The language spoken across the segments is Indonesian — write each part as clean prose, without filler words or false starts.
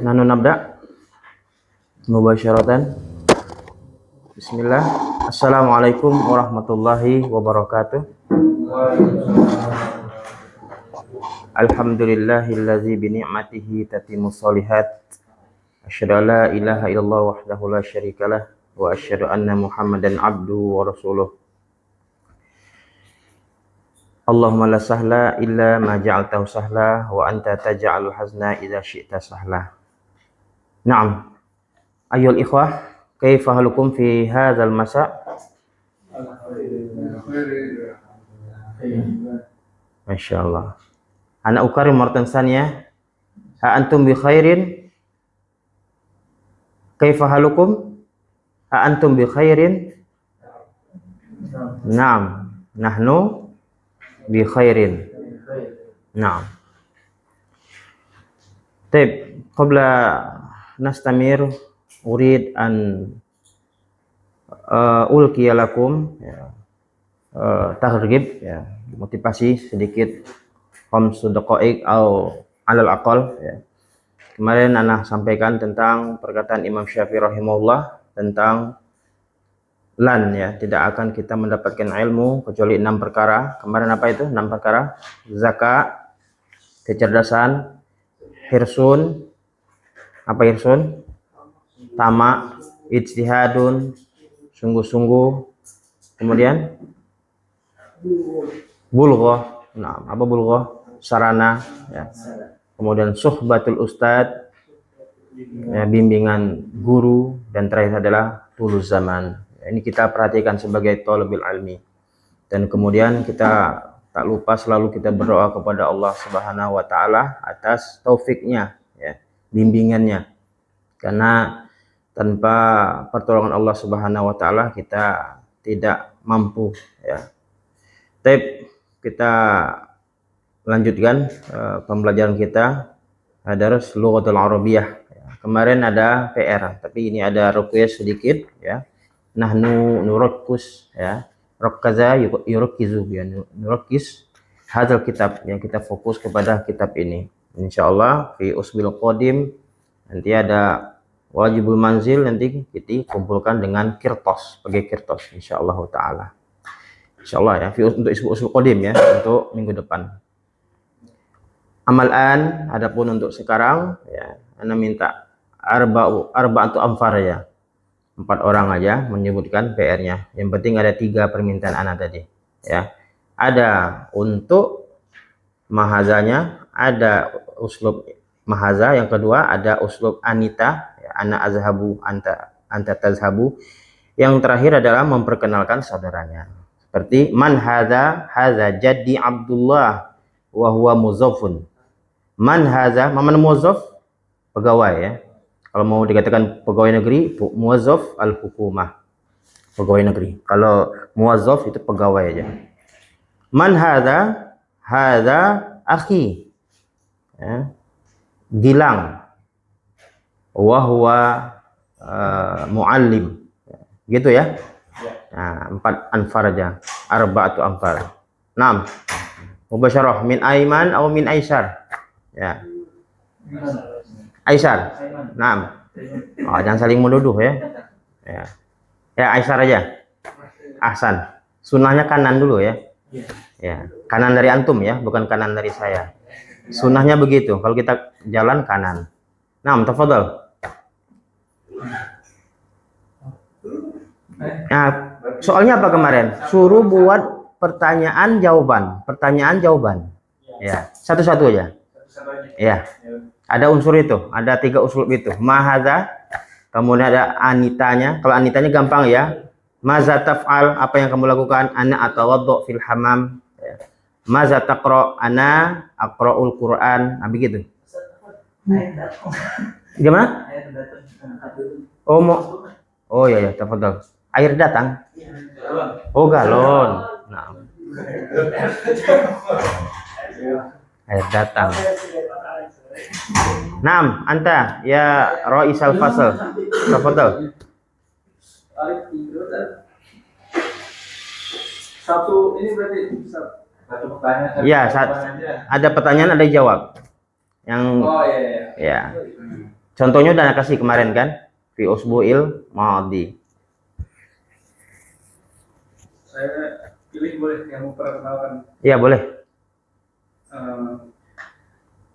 Nanu nabda mubasyaratan. Bismillah. Assalamualaikum warahmatullahi wabarakatuh. Alhamdulillahillazi bi ni'matihi tatimmus shalihat. Asyhadu an la ilaha illallah wahdahu la syarikalah wa asyhadu anna Muhammadan abduhu wa rasuluh. Allahumma la sahla illa ma ja'altahu sahla wa anta taj'alul hazna idza syi'ta sahla. Naam. Ayyuhal ikhwah, kaifa halukum fi hadzal masa? Masyaallah. Ana ukarim maratan saniyah. Ha antum bi khairin? Kaifa halukum? Ha antum bi khairin? Naam. Nahnu bi khairin. Naam. Taib, qabla nastamir urid an ulqiya lakum targhib, motivasi sedikit, khamsu daqaiq atau alal aqal, Kemarin ana sampaikan tentang perkataan Imam Syafi'i rahimahullah tentang lan, tidak akan kita mendapatkan ilmu kecuali 6 perkara. Kemarin apa itu 6 perkara? Zakat, kecerdasan, hirsun, apa hirsun? Tamak, ijtihadun, sungguh-sungguh, kemudian bulghah. Nah, apa bulghah? Sarana, Kemudian suhbatul ustad, bimbingan guru, dan terakhir adalah tulus zaman. Ini kita perhatikan sebagai thalibul ilmi. Dan kemudian kita tak lupa selalu kita berdoa kepada Allah Subhanahu wa taala atas taufiknya, bimbingannya. Karena tanpa pertolongan Allah Subhanahu wa taala kita tidak mampu, Baik, kita lanjutkan pembelajaran kita Darus Lughatul Arabiyah. Kemarin ada PR, tapi ini ada request sedikit, Nahnu nurakkus, Rakaza yurakkizu, nurakis hadzal kitab, yang kita fokus kepada kitab ini. Insyaallah fi usbil qadim nanti ada wajibul manzil, nanti kita kumpulkan dengan kirtos, sebagai kirtos insyaallah taala. Insyaallah untuk usul qadim, untuk minggu depan. Amalan, adapun untuk sekarang, ana minta arba'atu amfar, 4 orang aja menyebutkan PR-nya. Yang penting ada 3 permintaan ana tadi, Ada untuk mahazanya, ada uslub mahaza, yang kedua ada uslub anita, ana azhabu anta tazhabu. Yang terakhir adalah memperkenalkan saudaranya. Seperti man hadza jaddi Abdullah wa huwa muzaffun. Man hadza, man muzaff, pegawai, Kalau mau dikatakan pegawai negeri, muwazzaf al-hukumah, pegawai negeri. Kalau muwazzaf itu pegawai aja. Man hadza akhi, Gilang, wa huwa muallim, gitu ya. Nah, 4 anfar aja, arba'atu anfar. 6. Mubasyarah min Aiman atau min Aisyar? Aisyar. 6. Jangan saling menuduh, Aisyar aja. Ahsan. Sunnahnya kanan dulu, Kanan dari antum, bukan kanan dari saya. Sunnahnya begitu. Kalau kita jalan kanan. 6. Tafadhal. Nah, soalnya apa kemarin? Suruh buat pertanyaan jawaban. Satu-satu aja. Ada unsur itu, ada 3 usul itu. Mahaza, kemudian ada anitanya. Kalau anitanya gampang, Maza taf'al, apa yang kamu lakukan? Ana atawaddu fil hamam. Maza taqra? Ana aqra'ul Qur'an. Begitu. Gimana? Oh ya, tafadhal. Air datang. Oh, galon. Nah. Air datang. Naam, anta ya Raisal Fasal. Tafadhal. Satu ini berarti satu pertanyaan. Ada pertanyaan, ada jawab. Yang Contohnya udah kasih kemarin kan? Fi usbu'il madhi. Saya pilih boleh yang mau perkenalkan. Iya, boleh.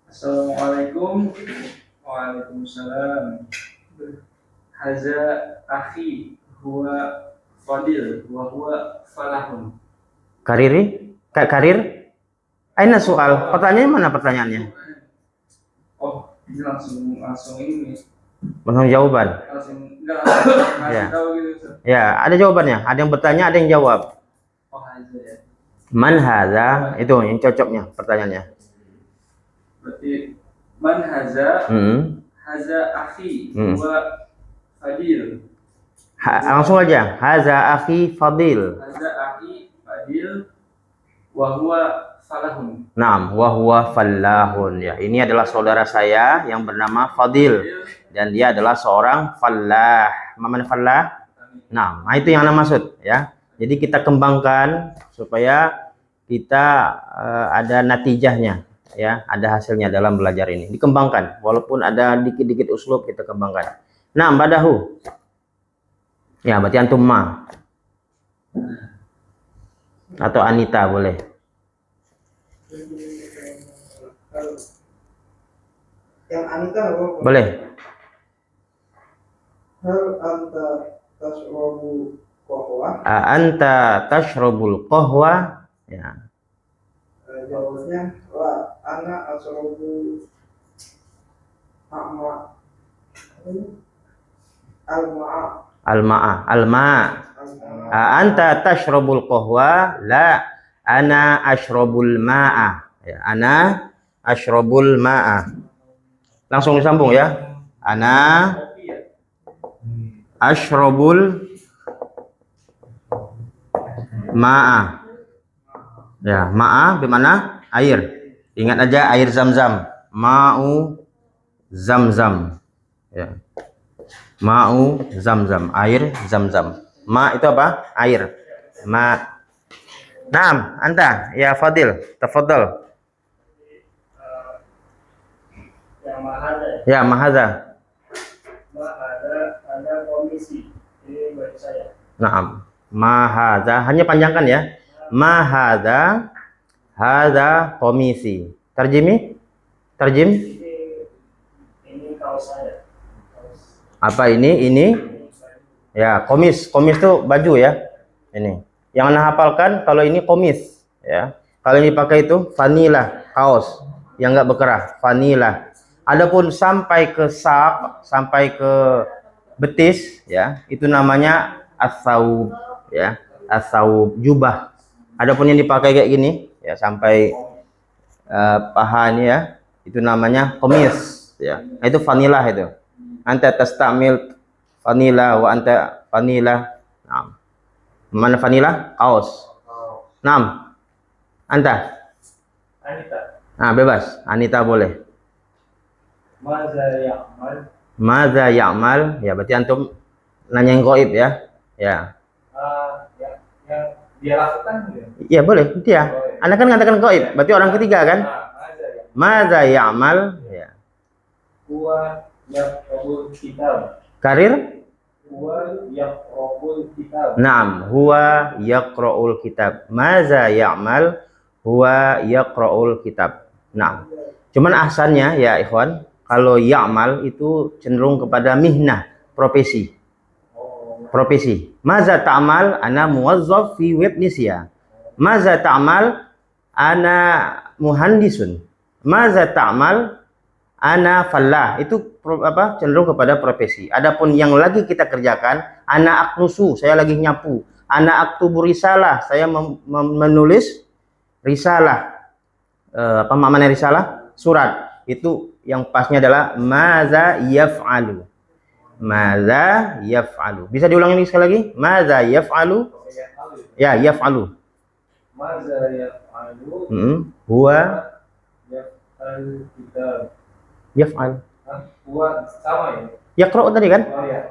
Assalamualaikum. Waalaikumsalam. Haza akhi huwa fadil wa huwa falahun. Karir? Aina soal. Pertanyaannya mana pertanyaannya? Oh, ini langsung ini. Langsung jawaban. Enggak Ya. tahu gitu. Ya, ada jawabannya. Ada yang bertanya, ada yang jawab. Oh, haza ya. Man hadza? Itu yang cocoknya pertanyaannya. Berarti man haza? Haza akhi huwa fadil. Langsung aja. Haza akhi fadil. Haza akhi fadil wa huwa falahun. Naam, wa huwa fallahun. Ya, ini adalah saudara saya yang bernama Fadil dan dia adalah seorang fallah. Mana fallah? Nah, itu yang ana maksud ya. Jadi kita kembangkan supaya kita ada natijahnya ya, ada hasilnya dalam belajar ini. Dikembangkan walaupun ada dikit-dikit uslub kita kembangkan. Nah, badahu. Ya, berarti antum ma. Atau Anita boleh. Yang Anita Boleh. Hal anta tashrabu qahwa? Anta tashrabul qahwa? Ya. Jawabnya la ana ashrabu alma Alma. Anta tashrabul qahwa? La, ana ashrabul ma'a. Ya, ana ashrabul ma'a. Langsung disambung ya. Ana ashrabul ma'a. Ya, ma'a bagaimana? Air. Ingat aja air zam-zam. Ma'u zam-zam. Ya. Ma'u zam-zam, air zam-zam. Ma itu apa? Air. Ma. Naam, anta ya Fadil, tafadhal. Ya, mahadza. ada komisi ini bagi saya. Naam. Mahadza, hanya panjangkan ya. Mahadza hadza komisi. Terjemi? Terjem? Ini kaos saya. Apa ini? Ini ya, komis. Komis itu baju ya. Ini. Yang Anda hafalkan kalau ini komis ya. Kalau ini pakai itu vanila, kaos yang enggak berkerah, vanila. Adapun sampai ke sak, sampai ke betis ya, itu namanya as-saub ya. As-saub, jubah. Adapun yang dipakai kayak gini ya sampai paha ini ya, itu namanya komis ya. Nah, itu vanila itu. Anta tastamil vanila wa anta vanila. Nah. Mana vanila? Kaos. Naam. Anta? Anita. Nah, bebas. Anita boleh. Maza ya'mal. Maza ya'mal? Ya, berarti antum nanya yang gaib ya. Ya. Yang dia lakukan ya? Iya, boleh. Dia. Anda kan katakan gaib, berarti orang ketiga kan? Maza ya'mal? Ya. Huwa yaqra'ul kitab. Karir? Huwa yaqra'ul kitab. Naam, huwa yaqra'ul kitab. Maza ya'mal? Huwa yaqra'ul kitab. Nah, cuman ahsannya ya ikhwan, kalau ya'mal itu cenderung kepada mihnah, profesi. Profesi. Maza ta'mal? Ana muwazzaf fi web Nisya. Maza ta'mal? Ana muhandisun. Maza ta'mal? Ana fallah. Itu apa? Cenderung kepada profesi. Adapun yang lagi kita kerjakan, ana aknusu, saya lagi nyapu. Ana aktubu risalah, saya menulis risalah. Apa makna risalah? Surat. Itu yang pasnya adalah maza yaf'alu. Maza yaf'alu. Bisa diulangi sekali lagi? Maza yaf'alu? Ya, yaf'alu. Maza yaf'alu? Huwa yaf'al kitab. Yaf'al. Huwa sama ya? Yaqra'u tadi kan? Oh ya.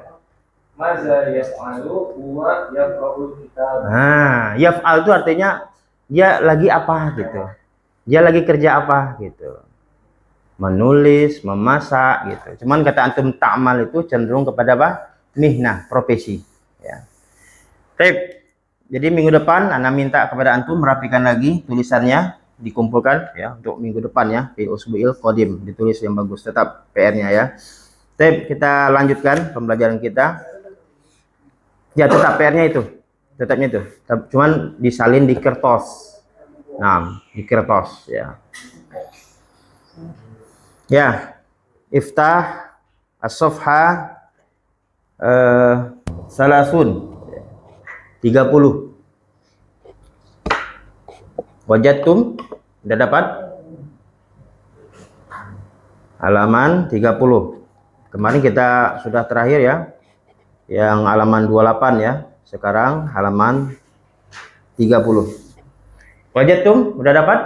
Maza yaf'alu? Huwa yaqra'ul kitab. Nah, yaf'al itu artinya dia lagi apa gitu. Dia lagi kerja apa gitu. menulis, memasak gitu. Cuman kata antum ta'mal itu cenderung kepada apa? Mihnah, profesi. Ya. Jadi minggu depan Ana minta kepada antum merapikan lagi tulisannya, dikumpulkan ya untuk minggu depan ya, fi usbu'il qadim, ditulis yang bagus, tetap PR-nya ya. Kita lanjutkan pembelajaran kita. Ya tetap PR-nya itu. Tetapnya itu. Cuman disalin di kertas. Nah, di kertas ya. Ya, iftah as-safha salasun 30. Wajadtum, sudah dapat? Halaman 30. Kemarin kita sudah terakhir ya, yang halaman 28 ya. Sekarang halaman 30. Wajadtum, sudah dapat?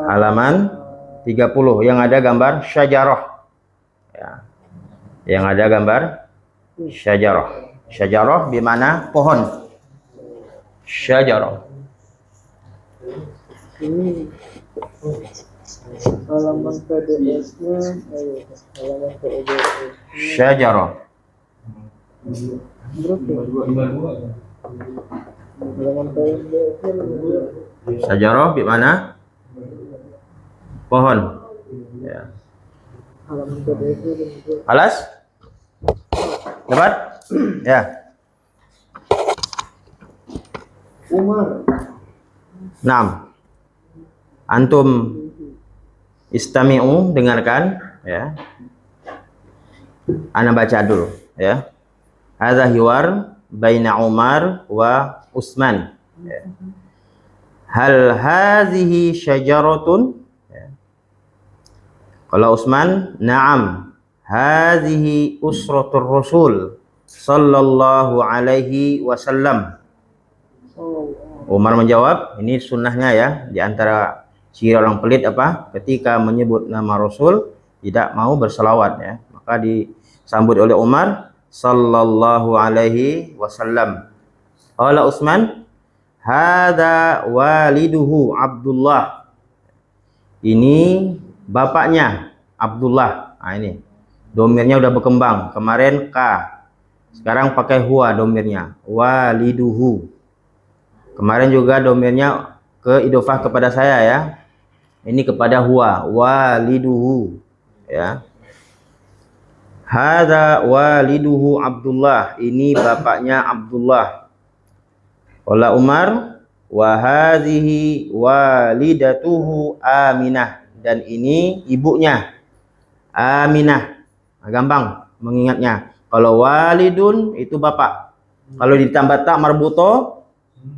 Halaman 30 yang ada gambar syajarah. Ya. Yang ada gambar syajarah. Syajarah di mana pohon. Syajarah. Ini halaman PDF-nya, halaman PDF. Syajarah. Halaman PDF-nya Syajarah di mana? Pohon. Ya. halaman PDF-nya. Alas? Dapat? Ya. Umar. 6. Antum istami'u, dengarkan ya. Ana baca dulu ya. Hadza hiwar baina Umar wa Utsman. Ya. Hal hazihi syajaratun? Ya. Kalau Utsman, na'am. Hazihi usratur Rasul sallallahu alaihi wasallam. Umar menjawab, ini sunnahnya ya, di antara ciri orang pelit apa? Ketika menyebut nama Rasul tidak mau berselawat ya. Maka disambut oleh Umar sallallahu alaihi wasallam. Qala Utsman, hadza waliduhu Abdullah. Ini bapaknya Abdullah. Nah ini. Domirnya udah berkembang. Kemarin K. Sekarang pakai huwa domirnya. Waliduhu. Kemarin juga domirnya ke idofah kepada saya ya. Ini kepada huwa, waliduhu ya. Hadza waliduhu Abdullah, ini bapaknya Abdullah. Qala Umar, wa hadhihi walidatuhu Aminah, dan ini ibunya Aminah. Nah, gampang mengingatnya. Kalau walidun itu bapak. Kalau ditambah tak marbuto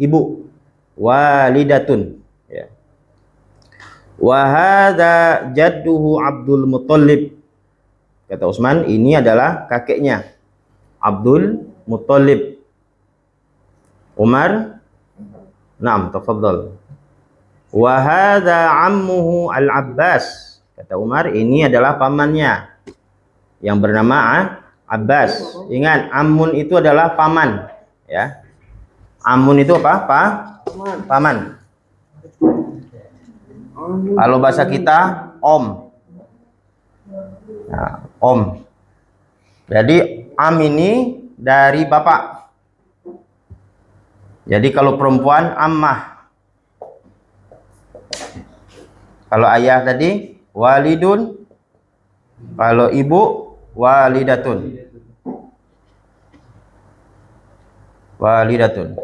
ibu, walidatun ya. Wa hadza jadduhu Abdul Muthalib. Kata Utsman, ini adalah kakeknya Abdul Muthalib. Umar, "Naam, tafadhal." Wa hadza ammuhu Al-Abbas. Kata Umar, ini adalah pamannya yang bernama Abbas. Ingat, ammun itu adalah paman ya. Amun itu apa? Paman. Kalau bahasa kita om. Nah, om. Jadi am ini dari bapak. Jadi kalau perempuan ammah. Kalau ayah tadi walidun. Kalau ibu walidatun. Walidatun.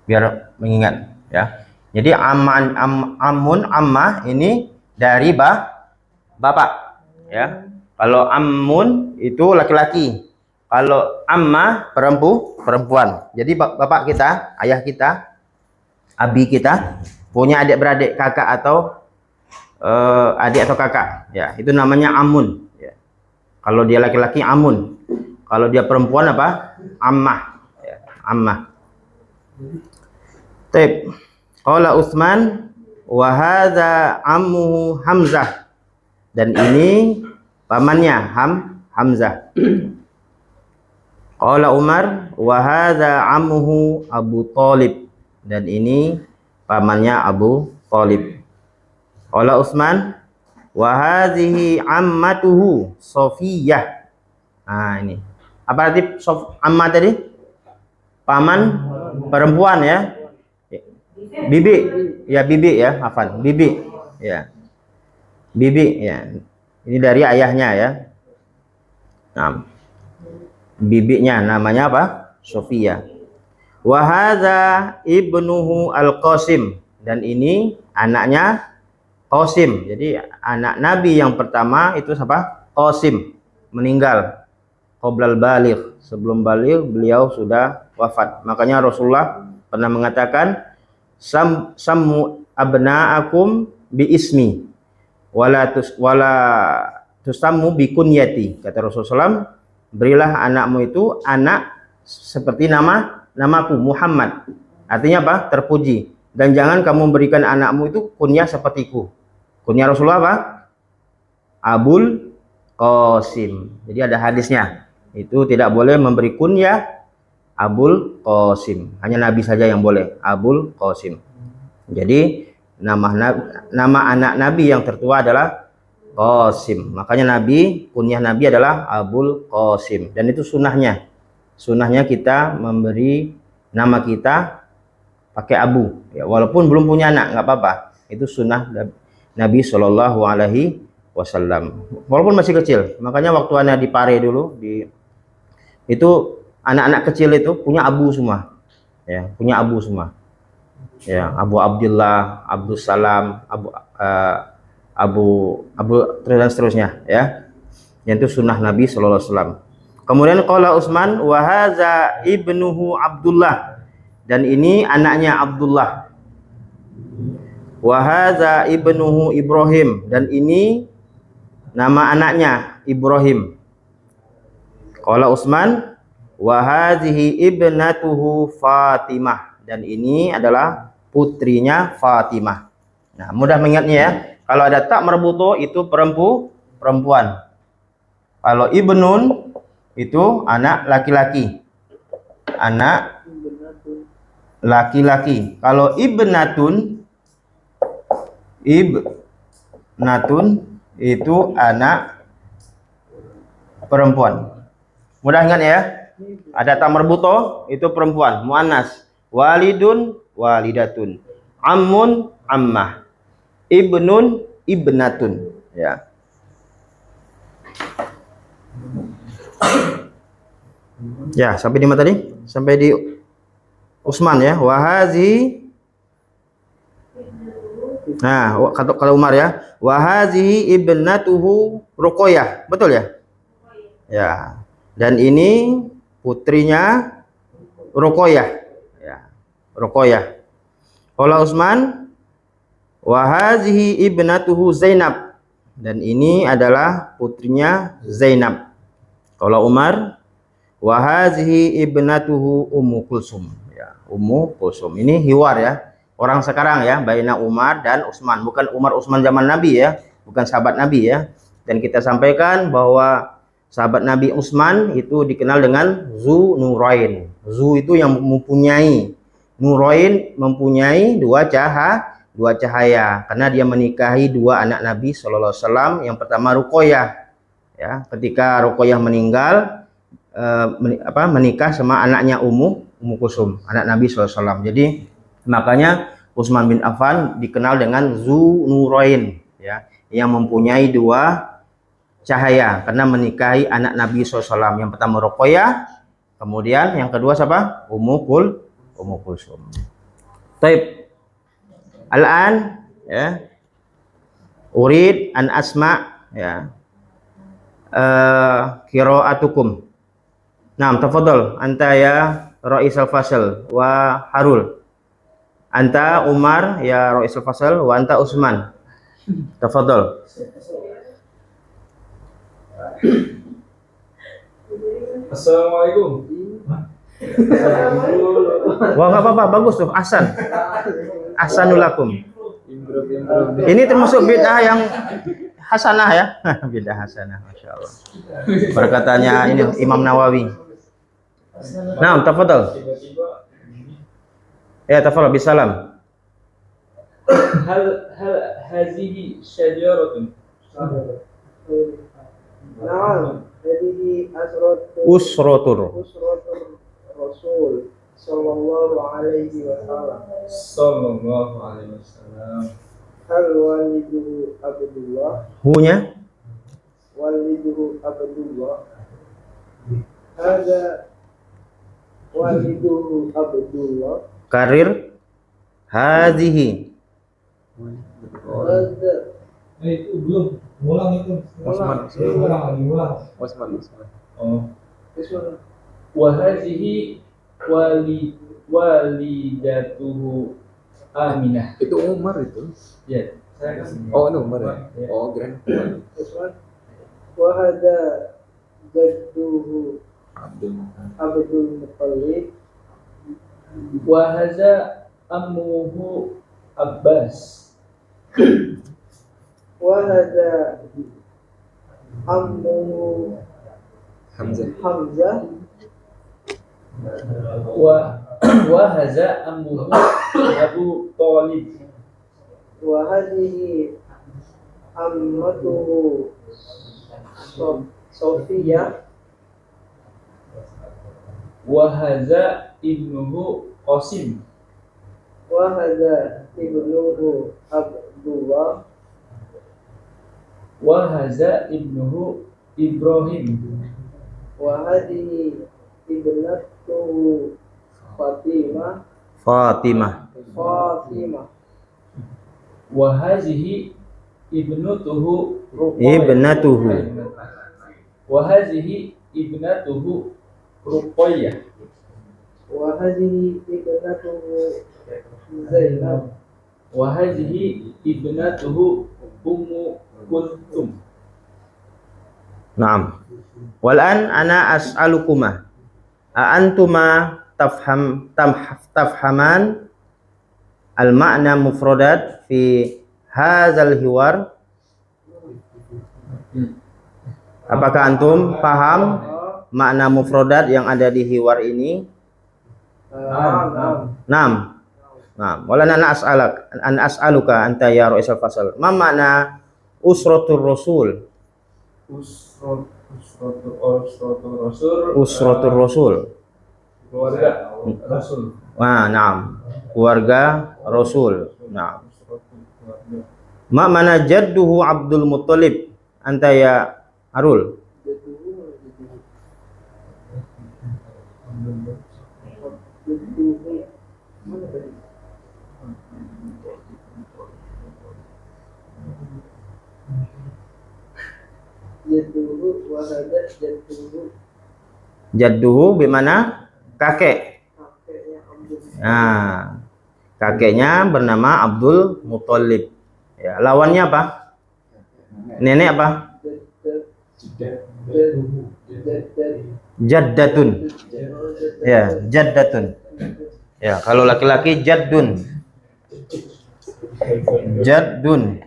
Biar mengingat ya. Jadi amun ammah ini dari bapak ya. Kalau ammun itu laki-laki. Kalau ammah perempuan. Jadi bapak kita, ayah kita, abi kita punya adik beradik, kakak atau adik atau kakak ya. Itu namanya amun ya. Kalau dia laki-laki amun. Kalau dia perempuan apa? Ammah ya. Ammah. Taib. Qala Utsman, wa hadza ammuhu Hamzah. Dan ini pamannya Hamzah. Qala Umar, wa hadza ammuhu Abu Thalib. Dan ini pamannya Abu Thalib. Qala Utsman wa hadhihi ammatuhu Safiyah. Nah, ini. Apa arti amma tadi? Paman perempuan ya. Bibi. Ya, bibi ya, hafal. Bibi. Ya. Bibi ya. Ini dari ayahnya ya. Nah, bibinya namanya apa? Sofia. Wa hadza ibnuhu Al-Qasim, dan ini anaknya Qasim. Jadi anak Nabi yang pertama itu siapa? Qasim, meninggal qoblal baligh. Sebelum baligh beliau sudah wafat. Makanya Rasulullah pernah mengatakan sammu abna'akum bi ismi wala tusammu bi kunyati. Kata Rasulullah, berilah anakmu itu anak seperti namaku Muhammad. Artinya apa? Terpuji. Dan jangan kamu berikan anakmu itu kunyah sepertiku. Kunyah Rasulullah apa? Abul Qasim. Jadi ada hadisnya. Itu tidak boleh memberi kunyah Abul Qasim. Hanya Nabi saja yang boleh Abul Qasim. Jadi nama anak Nabi yang tertua adalah Qasim. Makanya kunyah Nabi adalah Abul Qasim. Dan itu sunnahnya. Sunnahnya kita memberi nama kita pakai Abu. Ya, walaupun belum punya anak, nggak apa-apa. Itu sunnah Nabi Shallallahu Alaihi Wasallam. Walaupun masih kecil. Makanya waktu anak di Pare dulu, itu anak-anak kecil itu punya Abu semua. Ya, punya Abu semua. Ya, Abu Abdullah, Abdus Salam, Abu dan seterusnya ya. Yang itu sunnah Nabi Sallallahu Alaihi Wasallam. Kemudian qala Utsman wa hadza ibnuhu Abdullah, dan ini anaknya Abdullah. Wa hadza ibnuhu Ibrahim, dan ini nama anaknya Ibrahim. Qala Utsman wa hadhihi ibnatuhu Fatimah, dan ini adalah putrinya Fatimah. Nah, mudah mengingatnya ya. Kalau ada tak marbuto itu perempuan. Kalau ibnun itu anak laki-laki. Anak laki-laki. Kalau ibnatun itu anak perempuan. Mudah ingat ya. Ada tak marbuto itu perempuan, muannas. Walidun walidatun. Ammun ammah. Ibnun ibnatun ya. Ya, sampai di mana tadi? Sampai di Utsman ya. Wahazi. Nah, kalau Umar ya. Wahazi ibnatuhu Ruqayyah. Betul ya? Ya. Dan ini putrinya Ruqayyah. Ya. Ruqayyah. Qala Utsman wahazihi ibnatuhu Zainab, dan ini adalah putrinya Zainab. Qala Umar wahazihi ibnatuhu Ummu Kulsum. Ya, Ummu Kulsum. Ini hiwar ya. Orang sekarang ya, baina Umar dan Utsman, bukan Umar Utsman zaman Nabi ya, bukan sahabat Nabi ya. Dan kita sampaikan bahwa sahabat Nabi Utsman itu dikenal dengan Zu Nurain. Zu itu yang mempunyai, Nurain mempunyai dua cahaya, karena dia menikahi dua anak Nabi Shallallahu Alaihi Wasallam. Yang pertama Ruqayyah, ya, ketika Ruqayyah meninggal, menikah sama anaknya Ummu Kulsum, anak Nabi Shallallahu Alaihi Wasallam. Jadi makanya Utsman bin Affan dikenal dengan Zu Nurain, ya, yang mempunyai dua cahaya karena menikahi anak Nabi SAW. Yang pertama Ruqayyah, kemudian yang kedua siapa? Ummu Kulsum. Taib. Al-an ya. Urid an asma ya. Qira'atukum. Naam, tafadhal anta ya Rais al-Fasl wa Harul. Anta Umar ya Rais al-Fasl wa anta Utsman. Tafadhal. Assalamualaikum. Wah, nggak apa-apa, bagus tuh. Ahsanulakum. Ini termasuk bid'ah yang hasanah ya. Bid'ah hasanah, masya Allah. Perkataannya ini Imam Nawawi. Nah, tafadhal. Ya, tafadhal bisalam. هل هذه شجرة؟ نعم هذه Usrotur. أسرة الرسول صلى الله عليه وسلم. صلى الله عليه وسلم. هل والده عبد الله؟ Hunya والده عبد الله. هذا والده عبد الله. karir hadhihi. هذا Itu belum. Ulang itu. Ulang. Ulang lagi, ulang. Osman. Oh. اسمه وهذه walidatuhu Aminah. Itu Umar itu. Ya, saya kasih. Oh, ini Umar ya. Ya. Oh, keren. اسمه وهذا جده Abdul. عبد المطلب. Wahaza ammuhu Abbas. وهذا عمه Hamzah. حمزة. Wahaza ammuhu Abu Thalib. وهذه عمته صوفية. Wahaza ibnuhu Qasim. وهذا ابنه عبد الله. Wahaza ibnuhu Ibrahim. وهذه ابنته فاطمة. Fatimah. Wahazihi ibnutuhu Ruqayyah. Ibnatuhu. Wahazihi ibnatuhu Ruqayyah. وهذه ابنته زينب. Wahazihi ibnatuhu Ummu Kulthum. Naam. Walan ana as'alukuma. Antuma tafhaman al-ma'na mufradat fi hadzal hiwar. Apakah antum paham makna mufradat yang ada di hiwar ini? نعم. Naam. Naam. Walan ana as'aluka anta ya ra'isal fasal. Ma makna usratur rasul? Usratur rasul. Keluarga Rasul. Wah, naam. Keluarga Rasul. Naam. Ma mana jadduhu Abdul Muttalib? Anta ya Arul. Jadduhu wahada jadduhu Jadduhu bimana? Kakek. kakeknya Abdul. Nah, kakeknya bernama Abdul Muttalib. Ya, lawannya apa? Nenek apa? Jaddatun. Ya, jaddatun. Ya, kalau laki-laki jaddun. Jaddun.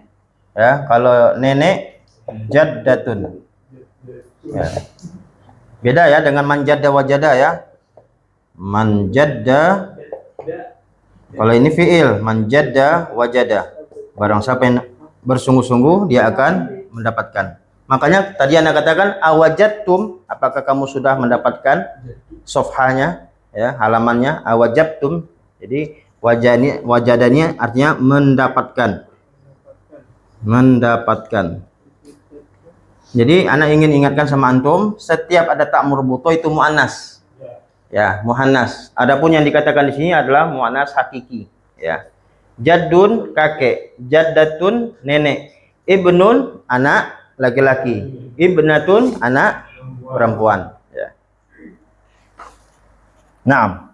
Ya, kalau nenek jaddatun. Ya. Beda ya dengan manjadda wajada ya. Manjadda, kalau ini fiil, manjadda wajada. Barang siapa yang bersungguh-sungguh dia akan mendapatkan. Makanya tadi Anda katakan awajadtum, apakah kamu sudah mendapatkan sofhanya ya, halamannya awajabtum. Jadi wajadanya artinya mendapatkan. Mendapatkan. Jadi anak ingin ingatkan sama antum, setiap ada tak murbuto itu muannas. Ya, muannas. Adapun yang dikatakan di sini adalah muannas hakiki, ya. Jaddun kakek, jaddatun nenek, ibnun anak laki-laki, ibnatun anak perempuan, ya. Nah.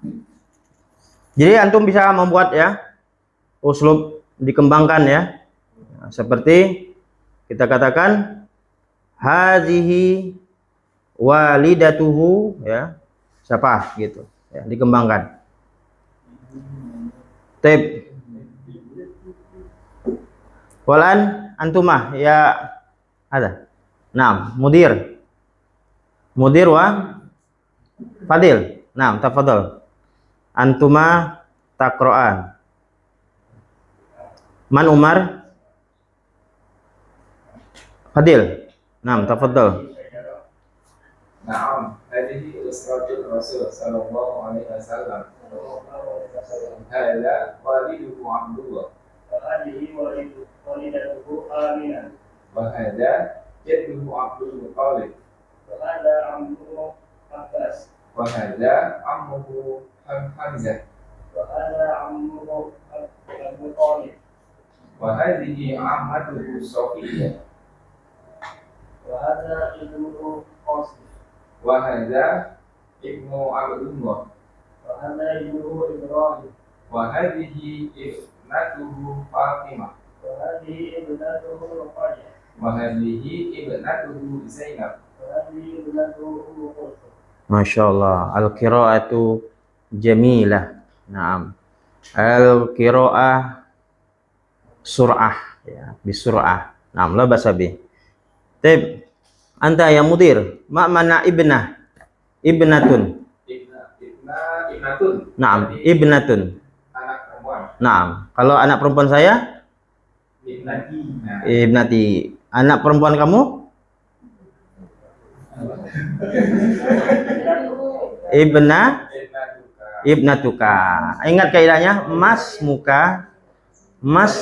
Jadi antum bisa membuat ya uslub dikembangkan ya. Nah, seperti kita katakan hazihi walidatuhu ya, siapa gitu ya, dikembangkan. Tip walan antumah ya ada. Nah, mudir wa fadil. Nah, tafadhal. Antuma taqra'an. Man Umar? Fadil. Naam, tafadhal. نعم هذه أسرة الرسول صلى الله عليه وسلم هذا والده عبد الله وهذه والدته آمنة وهذا جده عبد المطلب وهذا عمه عباس وهذا عمه حمزة وهذا عمه أبو طالب وهذه عمته صفية وهذا ابنه قاسم وهذا ابن عبد الله وهذا ابنه إبراهيم وهذه ابنته فاطمة وهذه ابنته رقية وهذه ابنته زينب وهذه ابنته أم كلثوم. Masya Allah. Al-qira'atu jamilah. Naam. Al-qira'ah sur'ah. Ya, bisur'ah. Naam, la basa bih. Tib. Anta ya mudir. Ma mana ibnah? Ibnatun. Ibnatun. Naam, ibnatun. Anak perempuan. Naam. Kalau anak perempuan saya? Ibnati. Nah. Ibnati. Anak perempuan kamu? Ibna ibnatuka. Ingat kaidahnya, mas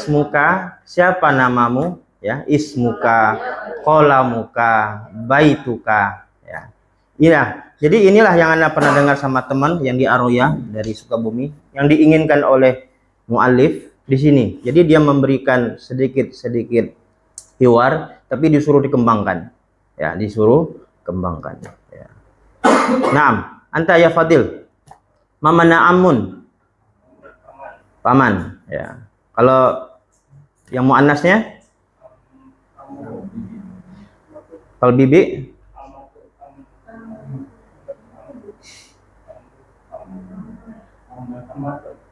muka, siapa namamu? Ya, ismuka, qalamuka, baituka. Ya. Iya. Jadi inilah yang Anda pernah dengar sama teman yang di Aroya dari Sukabumi, yang diinginkan oleh muallif di sini. Jadi dia memberikan sedikit hiwar, tapi disuruh dikembangkan. Ya, disuruh kembangkan. Ya. Naam, anta ya Fadil. Mamana amun. Paman. Ya. Kalau yang muannasnya? Kalau bibi?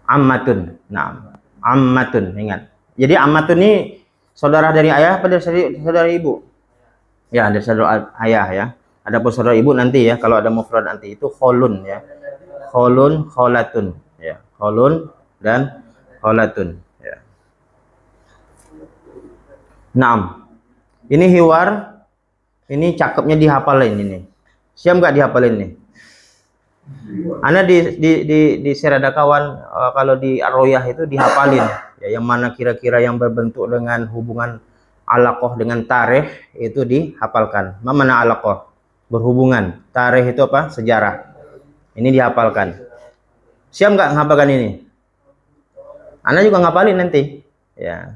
Ammatun. Naam. Ammatun, ingat. Jadi ammatun ini saudara dari ayah apa dari saudara ibu? Ya, dari saudara ayah ya. Adapun saudara ibu nanti ya, kalau ada mufrad nanti itu kholun ya. Kholun, kholatun ya. Kholun dan kholatun ya. Naam. Ini hiwar. Ini cakepnya dihafalin ini. Siap nggak dihafalin nih? Ana di Serada Kawan kalau di Ar-Royah itu dihafalin ya, yang mana kira-kira yang berbentuk dengan hubungan alaqah dengan tarikh itu dihafalkan. Mana alaqah? Berhubungan. Tarikh itu apa? Sejarah. Ini dihafalkan. Siap nggak menghafalkan ini? Ana juga ngapalin nanti. Ya.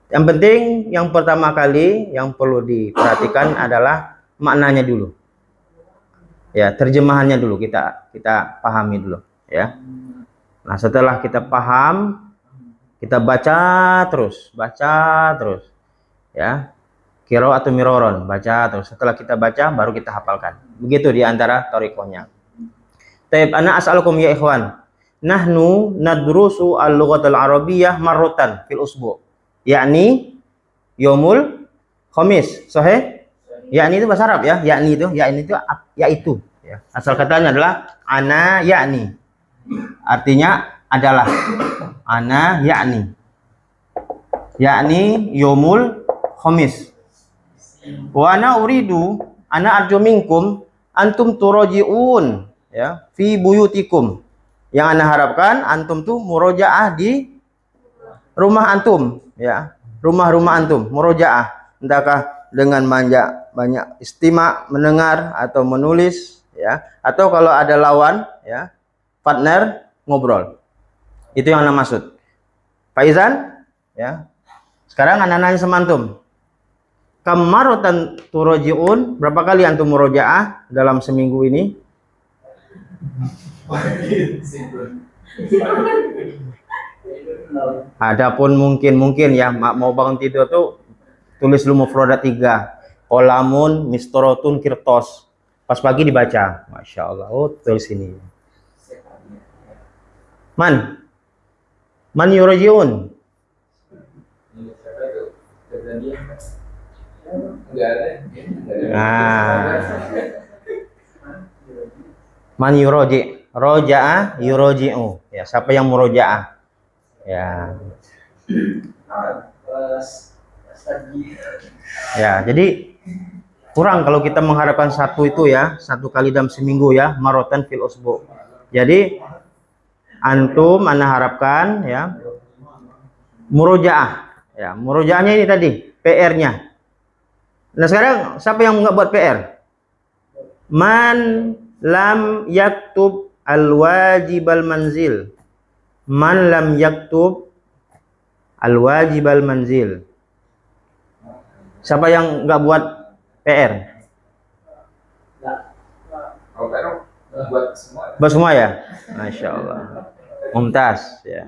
Yang penting yang pertama kali yang perlu diperhatikan adalah maknanya dulu. Ya, terjemahannya dulu kita pahami dulu ya. Nah, setelah kita paham, kita baca terus ya. Qira'atu miroron, baca terus. Setelah kita baca baru kita hafalkan. Begitu di antara thariqahnya. Taib, ana as'alukum ya ikhwan. Nahnu nadrusu al-lughatal arabiyyah marratan fil usbu'. Yakni yaumul khamis. Sahih? Yakni itu bahasa Arab ya. Yakni itu yaitu ya. Asal katanya adalah ana yakni. Artinya adalah ana yakni. Yakni yaumul khamis. Wa ana uridu ana arju minkum antum turaji'un ya fi buyutikum. Yang ana harapkan antum tuh murojaah di rumah antum ya. Rumah-rumah antum murojaah. Entahkah dengan banyak istima, mendengar atau menulis ya, atau kalau ada lawan ya, partner ngobrol. Itu yang ana maksud. Faizan ya. Sekarang ana nanya sama antum. Kamarotan turojiun, berapa kali antum murojaah dalam seminggu ini? Adapun mungkin ya mau bangun tidur tuh tulis dulu mufradat 3. Qolamun, mistorotun, kirtos. Pas pagi dibaca. Masya Allah. Oh, tulis ini. Man yurajiun. Man yuroji. Roja'a yuroji'u. Ya, siapa yang murojaah? Ya. Stagi. Ya, jadi kurang kalau kita mengharapkan satu itu ya, satu kali dalam seminggu ya, marotan fil usbu. Jadi antum ana harapkan ya murojaah. Ya, murojaahnya ini tadi PR-nya. Nah, sekarang siapa yang nggak buat PR? Man lam yaktub al-wajibal manzil. Man lam yaktub al-wajibal manzil. Siapa yang nggak buat PR? Kalau Pero buat semua. Buat semua ya? Masya Allah. Mumtaz ya.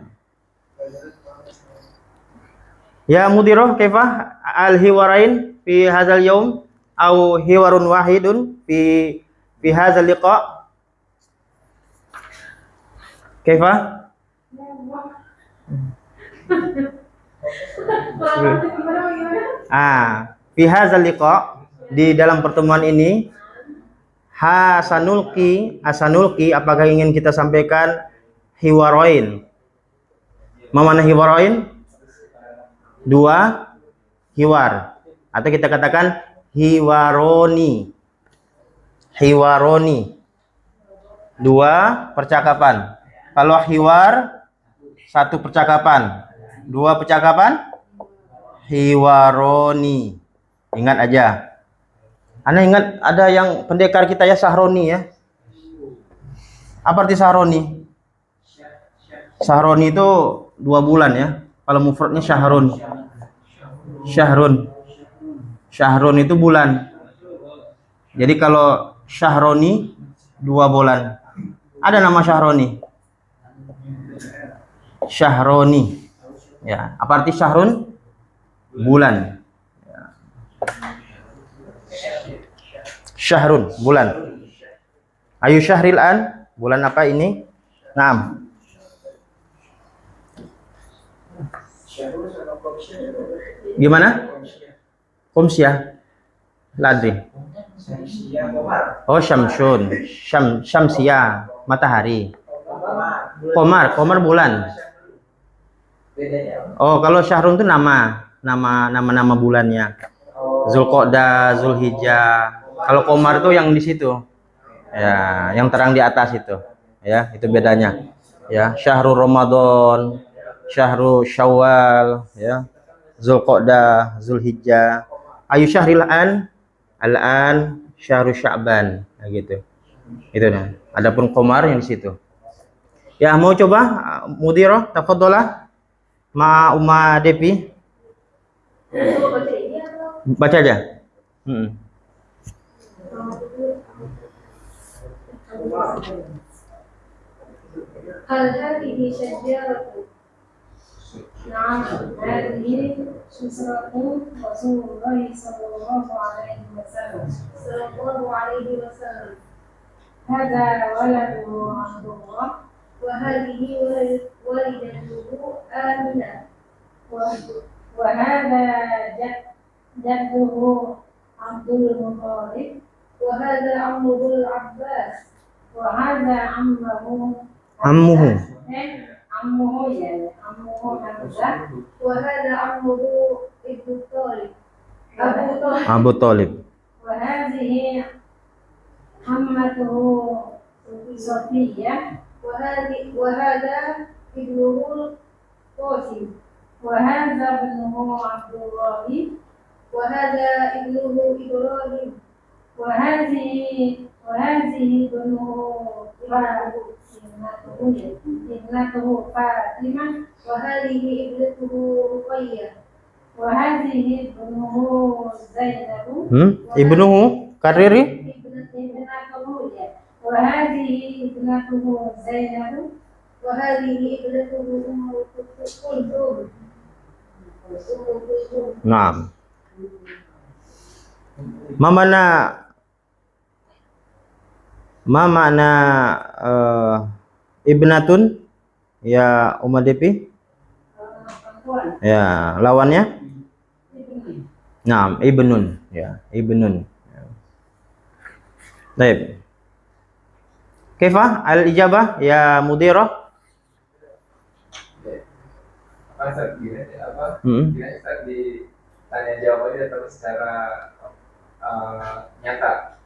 Ya mudiroh, kaifa al-hiwarain fi hadzal yaum au hiwarun wahidun fi hadzal liqa? Kaifa? Fi hadzal liqa, di dalam pertemuan ini hasanulki apakah ingin kita sampaikan hiwarain? Mana hiwarain? Dua hiwar, atau kita katakan hiwaroni. Dua percakapan. Kalau hiwar satu percakapan, dua percakapan hiwaroni. Ingat aja. Anda ingat ada yang pendekar kita ya, Sahroni ya. Apa arti Sahroni? Sahroni itu 2 bulan ya. Kalau mufradnya syahrun. Syahrun itu bulan. Jadi kalau syahroni 2 bulan. Ada nama syahroni. Syahroni. Ya, apa arti syahrun? Bulan. Ya. Syahrun, bulan. Ayu syahril an? Bulan apa ini? Naam. Gimana? Komsyah. Ladri. Oh, syamsun. Syamsia, matahari. Komar bulan. Oh, kalau syahrun itu nama bulannya. Zulqa'dah, Zulhijjah. Kalau komar itu yang di situ. Ya, yang terang di atas itu. Ya, itu bedanya. Ya, syahrul Ramadan, syahrul Syawal, ya. Zulqa'dah, Zulhijjah. Ayu syahril an? Al-an syahrul Sya'ban, nah, gitu. Itu nah. Adapun qamar yang di situ. Ya, mau coba Mudirah, tafadhalah. Ma Uma Depi. Baca aja. Hal hadhihi syajaratu. Na'am, hadhihi syusratun Rasulullah sallallahu alaihi wasallam. Hadha waladu Abdullah wa hadhihi walidatuhu Aminah wa hadha jadduhu Abdul Muttalib wa hadha ammuhu Abbas wa hadha ammuhu Hamzah wa hadha ammuhu Ibnu Thalib Abu Thalib. wa hadhihi ammatuhu Safiyah wa hadha ibnuhu Qasim wa hadha ibnuhu Abdullah wa hadha ibnuhu Ibrahim wa hadhihi ibnuhu ibnatuhu Fatimah wa hadhihi ibnatuhu Ruqayyah wa hadhihi ibnuhu Zainab Ibnuhu kariri ibnatuhu wa hadhihi ibnatuhu Zainab wa hadhihi ibnatuhu Ummu Kulthum. Naam. Ma makna ibnatun ya Umma Depi? Ya, lawannya? Naam, ibnun ya, ibnun. Baik. Kaifa al-ijabah ya Mudirah? masa gini apa? Hmm. Gini kita ditanya jawab aja terus secara nyata.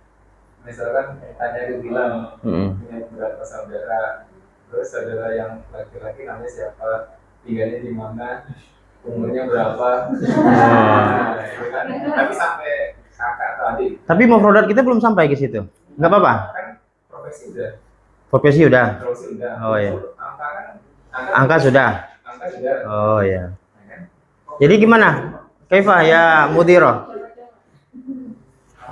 Misalkan tanya dia bilang punya berapa saudara, terus saudara yang laki-laki namanya siapa, tinggalnya di mana, umurnya berapa. Nah, itu kan. Tapi sampai kakak atau adik. Tapi mufradat kita belum sampai ke situ. Nggak apa-apa. Kan profesi udah. Profesi udah. Profesi udah. Oh iya. Angka kan. Angka sudah. Angka sudah. Oh iya. Nah, kan? Jadi gimana? Kaifa ya mudiro?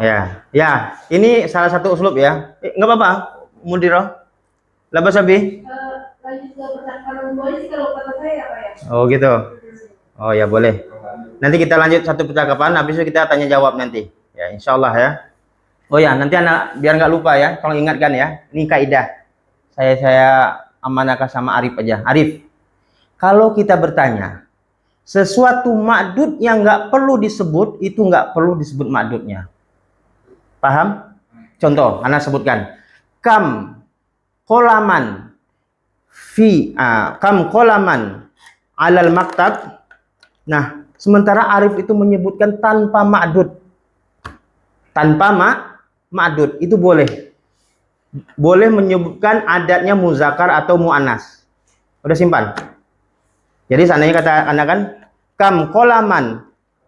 Ya, ya. Ini salah satu uslub ya. Nggak apa-apa, mudiro. Labas abi. Lanjut ke percakapan boleh sih kalau kata saya apa ya? Oh gitu. Oh ya boleh. Nanti kita lanjut satu percakapan, habis itu kita tanya jawab nanti. Ya, insya Allah ya. Oh ya, nanti anak biar nggak lupa ya, tolong ingatkan ya. Ini kaidah. Saya amanahkan sama Arif aja. Arif, kalau kita bertanya sesuatu ma'dud yang nggak perlu disebut, itu nggak perlu disebut ma'dudnya. Paham? Contoh, anak sebutkan. Kam kolaman kam kolaman alal maktab. Nah, sementara Arif itu menyebutkan tanpa ma'dud. Tanpa ma'dud itu boleh. Boleh menyebutkan adatnya muzakkar atau muannas. Udah simpan. Jadi seandainya kata anak kan kam kolaman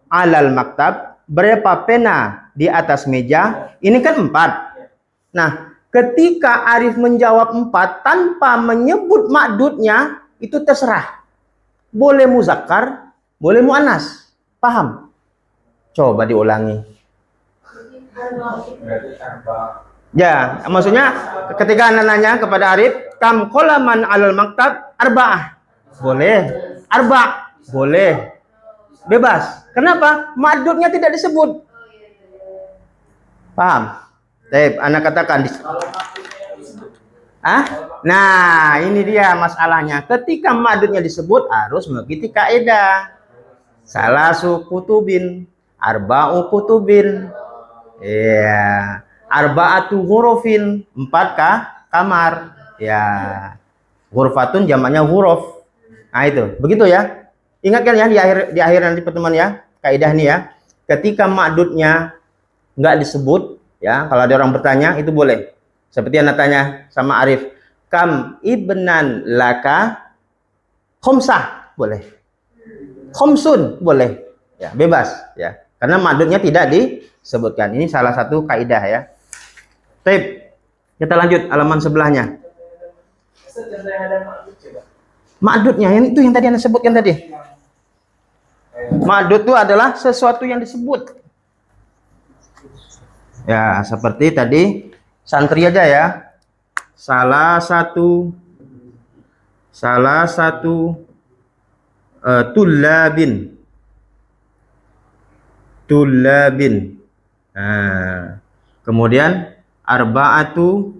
alal maktab, berapa pena di atas meja? Ini kan 4. Nah, ketika Arif menjawab 4 tanpa menyebut ma'dudnya, itu terserah. Boleh muzakkar, boleh muannas. Paham? Coba diulangi. Berarti tanpa. Ya, maksudnya ketika anak nanya kepada Arif, kam kolaman alal maktab arba'ah. Boleh. Arba' boleh. Bebas. Kenapa? Ma'dudnya tidak disebut. Paham? Baik, anak katakan. Nah, ini dia masalahnya. Ketika ma'dudnya disebut harus mengikuti kaidah. Salasu kutubin, arba'u kutubin. Iya. Arba'atu hurufin, 4 kamar. Ya. Ghurfatun jamaknya huruf. Nah, itu. Begitu ya. Ingatkan ya di akhir nanti pertemuan ya. Kaidah nih ya. Ketika ma'dudnya nggak disebut ya, kalau ada orang bertanya itu boleh. Seperti anak tanya sama Arif, kam ibnan laka khomsah, boleh. Khomsun, boleh. Ya, bebas ya. Karena ma'dudnya tidak disebutkan. Ini salah satu kaidah ya. Baik. Kita lanjut halaman sebelahnya. Ma'dudnya itu yang tadi Anda sebutkan tadi. Ma'dud itu adalah sesuatu yang disebut. Ya, seperti tadi santri aja ya. Salah satu tullabin. Nah, kemudian arba'atu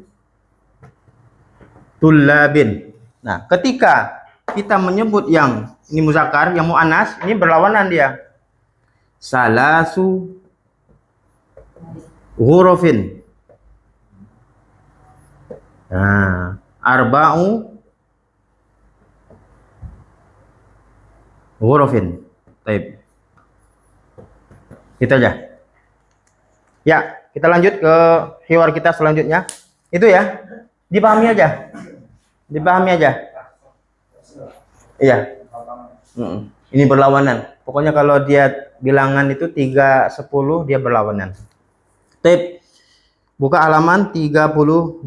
tullabin. Nah, ketika kita menyebut yang ini muzakkar, yang muannas, ini berlawanan dia. Salasu hurufin. Nah, arba'u hurufin. Baik. Itu aja. Ya, kita lanjut ke hiwar kita selanjutnya. Itu ya. Dipahami aja. Iya. Ini berlawanan. Pokoknya kalau dia bilangan itu 3, 10, dia berlawanan. Tip. Buka halaman 32.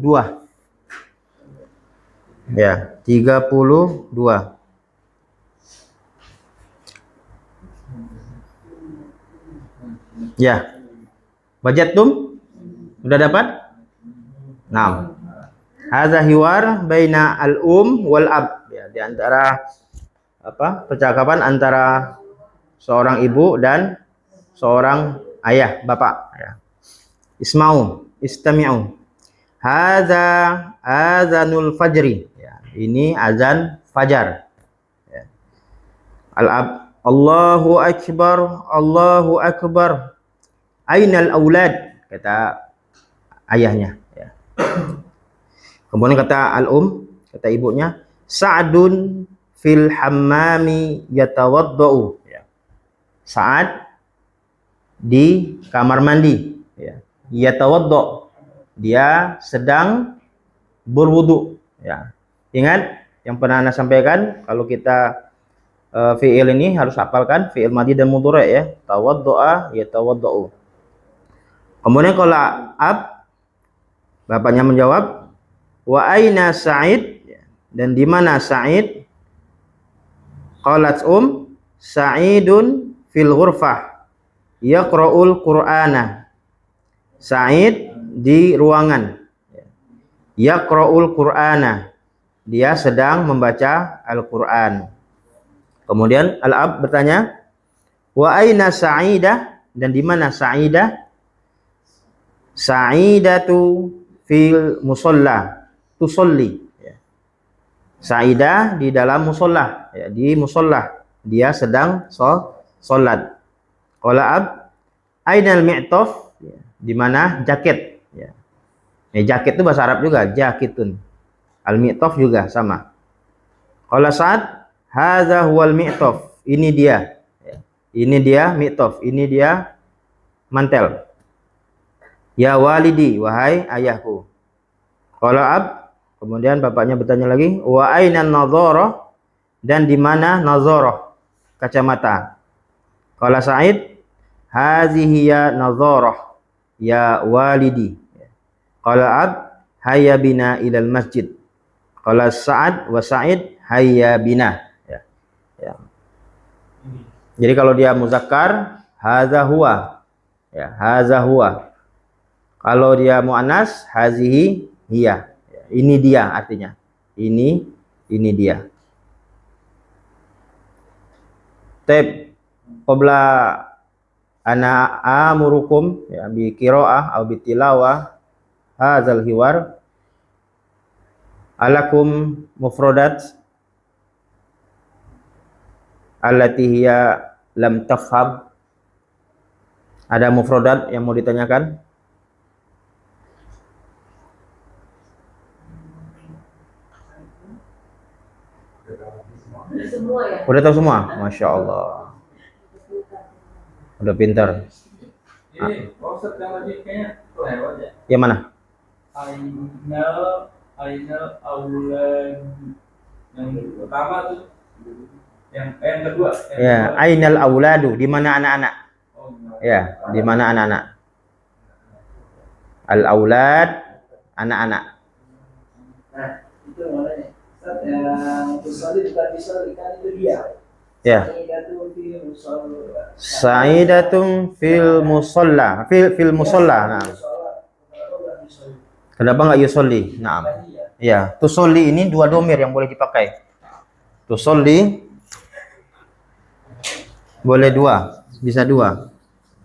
Ya, 32. Ya. Bajatum? Udah dapat? Nah. Hadza hiwar baina al-um wal ab. Ya, di antara percakapan antara seorang ibu dan seorang ayah, bapak ya. Isma'u, istami'u. Hadza azanul fajri. Ya, ini azan fajar. Ya. Al-ab, Allahu akbar, Allahu akbar. Ainal aulad, kata ayahnya ya. Kemudian kata al-um, kata ibunya, Sa'dun fil hammami yatawaddau. Ya. Sa'ad di kamar mandi. Ya. Yatawaddau. Dia sedang berwudu. Ya. Ingat yang pernah Anda sampaikan, kalau kita fi'il ini harus hafalkan fi'il madhi dan mudhari ya. Tawaddu'a yatawaddau. Kemudian kalau ab, bapaknya menjawab, wa aina Sa'id, dan di mana Sa'id? Qalat Sa'idun fil ghurfah yaqra'ul Qur'ana. Sa'id di ruangan. Yaqra'ul Qur'ana. Dia sedang membaca Al-Qur'an. Kemudian Al-Ab bertanya, wa aina Sa'idah, dan di mana Sa'idah? Sa'idatu fil musalla tusolli. Ya. Sa'idah di dalam musalla, ya, di musalla dia sedang sholat. Qala ab ainal mi'taf, ya, di mana jaket, ya. Jaket itu bahasa Arab juga, jakitun. Al mi'taf juga sama. Qala Sa'ad hadza huwal mi'taf, ini dia, ya. Ini dia mi'taf, ini dia mantel. Ya walidi, wahai ayahku. Qala ab, kemudian bapaknya bertanya lagi, wa ainan nadharah, dan di mana nadharah? Kacamata. Qala Sa'id hazihi ya nadharah ya walidi. Qala ab hayya bina ilal masjid. Qala Sa'ad wa Sa'id hayya bina. Ya. Ya. Jadi kalau dia muzakkar, hadza huwa. Ya, hadza huwa. Kalau dia muannas, hazihi hiya. Ini dia artinya. Ini dia. Tab qabla ana amurukum ya bi qiraah atau bi tilawah hadzal hiwar alakum mufradat allati hiya lam tafham. Ada mufradat yang mau ditanyakan? Semua ya. Udah tahu semua? Masya Allah. Udah pintar. Ini konsep yang tadi kayaknya lewat ya. Yang mana? Ainal aulad. Yang pertama tuh yang kedua. Ya, ainal auladu, di mana anak-anak? Oh, Ya, di mana anak-anak? Al aulad, anak-anak. Nah, itu namanya. Saat yang tusolli bukan disolli, kan itu dia. Ya. Sa'idatun fil musalla. Fil musalla. Nah. Kenapa enggak yusolli? Nah. Ya, tusolli ini dua domir yang boleh dipakai. Tusolli boleh dua, bisa dua.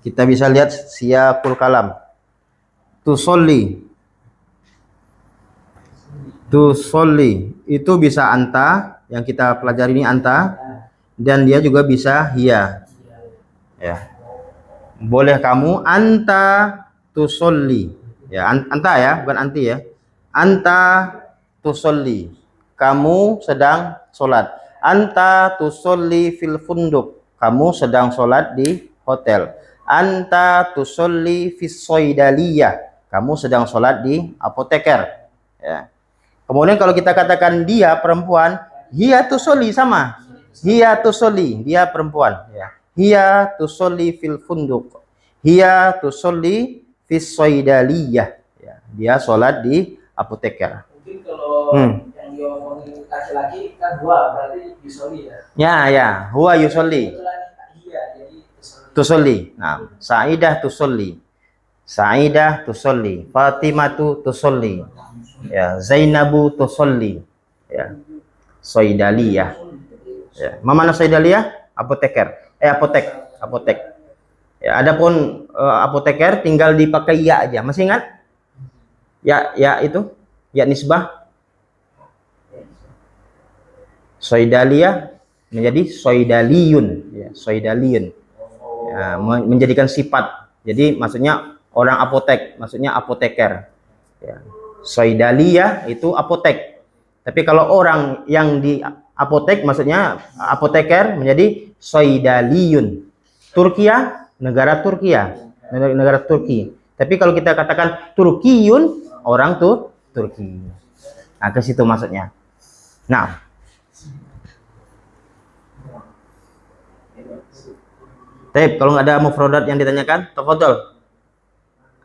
Kita bisa lihat siyaqul kalam. Tusolli itu bisa anta, yang kita pelajari ini anta, dan dia juga bisa hiya. Ya. Boleh kamu anta tusolli. Ya, anta ya, bukan anti ya. Anta tusolli. Kamu sedang sholat. Anta tusolli fil funduk. Kamu sedang sholat di hotel. Anta tusolli fis soidaliyah. Kamu sedang sholat di apoteker. Ya. Kemudian kalau kita katakan dia perempuan, hiya tusolli sama. Hiya tusolli, dia perempuan. Ya. Hiya tusolli fil funduk. Hiya tusolli fis soidaliyah. Ya. Dia sholat di apoteker. Mungkin kalau yang diomongin laki-laki kan huwa, berarti yusolli ya. Ya, huwa yusolli. Iya, jadi Tusolli. Nah, Sa'idah tusolli. Sa'idah tusolli. Fatimatu tusolli. Ya, Zainabu tusolli. Ya. Soidaliyah. Ya. Mana soidaliyah? Apoteker. Apotek. Ya, adapun apoteker tinggal dipakai ya aja. Masih ingat? Ya itu. Ya nisbah. Soidaliyah menjadi soidaliyun. Ya, soidaliyun. Ya, menjadikan sifat. Jadi maksudnya orang apotek, maksudnya apoteker. Ya. Soidaliyah itu apotek. Tapi kalau orang yang apotek maksudnya apoteker menjadi soidaliyun. Turkiya, negara Turkiya, negara Turki. Tapi kalau kita katakan Turkiyun, orang tuh Turki. Nah, ke situ maksudnya. Nah, Taib, kalau nggak ada mufradat yang ditanyakan, tafadhol.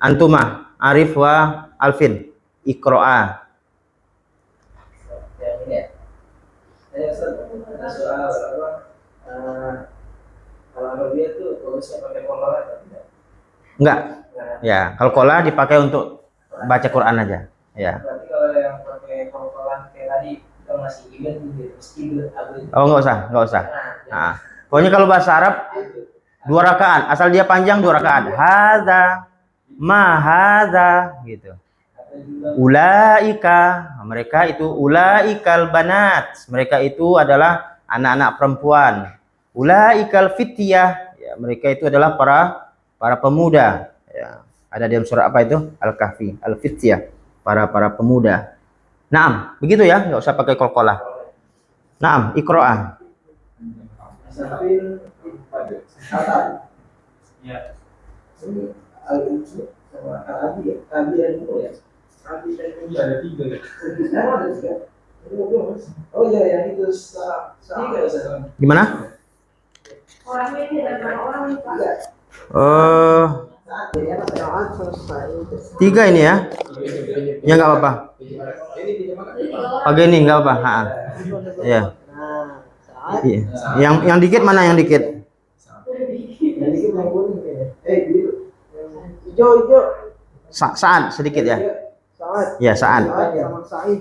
Antuma, Arif wa Alvin, Iqro'a. Yang ini ya. Ustaz, ada soal apa? Kalau Arabia tuh bagusnya pakai kola atau tidak? Enggak. Nah, Ya, kalau kola dipakai untuk baca Quran aja. Ya. berarti kalau yang pakai kola kayak tadi kita masih ingat gitu, mesti apa itu? Oh, nggak usah. Nah, Nah, pokoknya kalau bahasa Arab 2 rakaat, asal dia panjang 2 rakaat. Hadza, ma hadza gitu. Ulaika, mereka itu ulaikal banat. Mereka itu adalah anak-anak perempuan. Ulaikal fityah, ya, mereka itu adalah para pemuda. Ya, ada di surah apa itu? Al-Kahfi, Al-Fityah, para pemuda. Naam, begitu ya, nggak usah pakai qalqalah. Naam, Iqro'ah. sambil apa? Ya. Ini al-uju sama al-abi ya, abi dan umu ya. Abi dan umu. Iya, ada 3 ya. Sekarang ada tiga. Oh iya, yang itu tiga Ustaz. Gimana? Orang ini dan orang ini Pak. Tiga. Saat selesai. 3 ini ya? Ya nggak apa-apa. Jadi kalau Pakai ini nggak apa-apa. Ha. Ya. Nah, saat Iya. Yang dikit mana yang dikit? yang dikit yang kuning kayaknya. Biru. Hijau. Saat sedikit ya. Saat. Ya, Saat. Saat sama Said.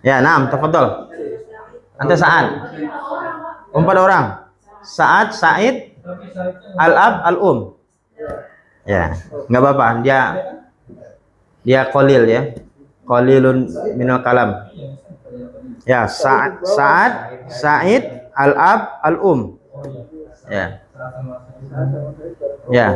Ya, naam, tafadhol. Anta Saat. 4 orang. Saat, Said, Al-Ab, Al-Um. Ya, nggak apa-apa. Dia qalil ya. Qalilun minal kalam. Ya, Saat, Said, Al-Ab, Al-Um. Ya. Ya.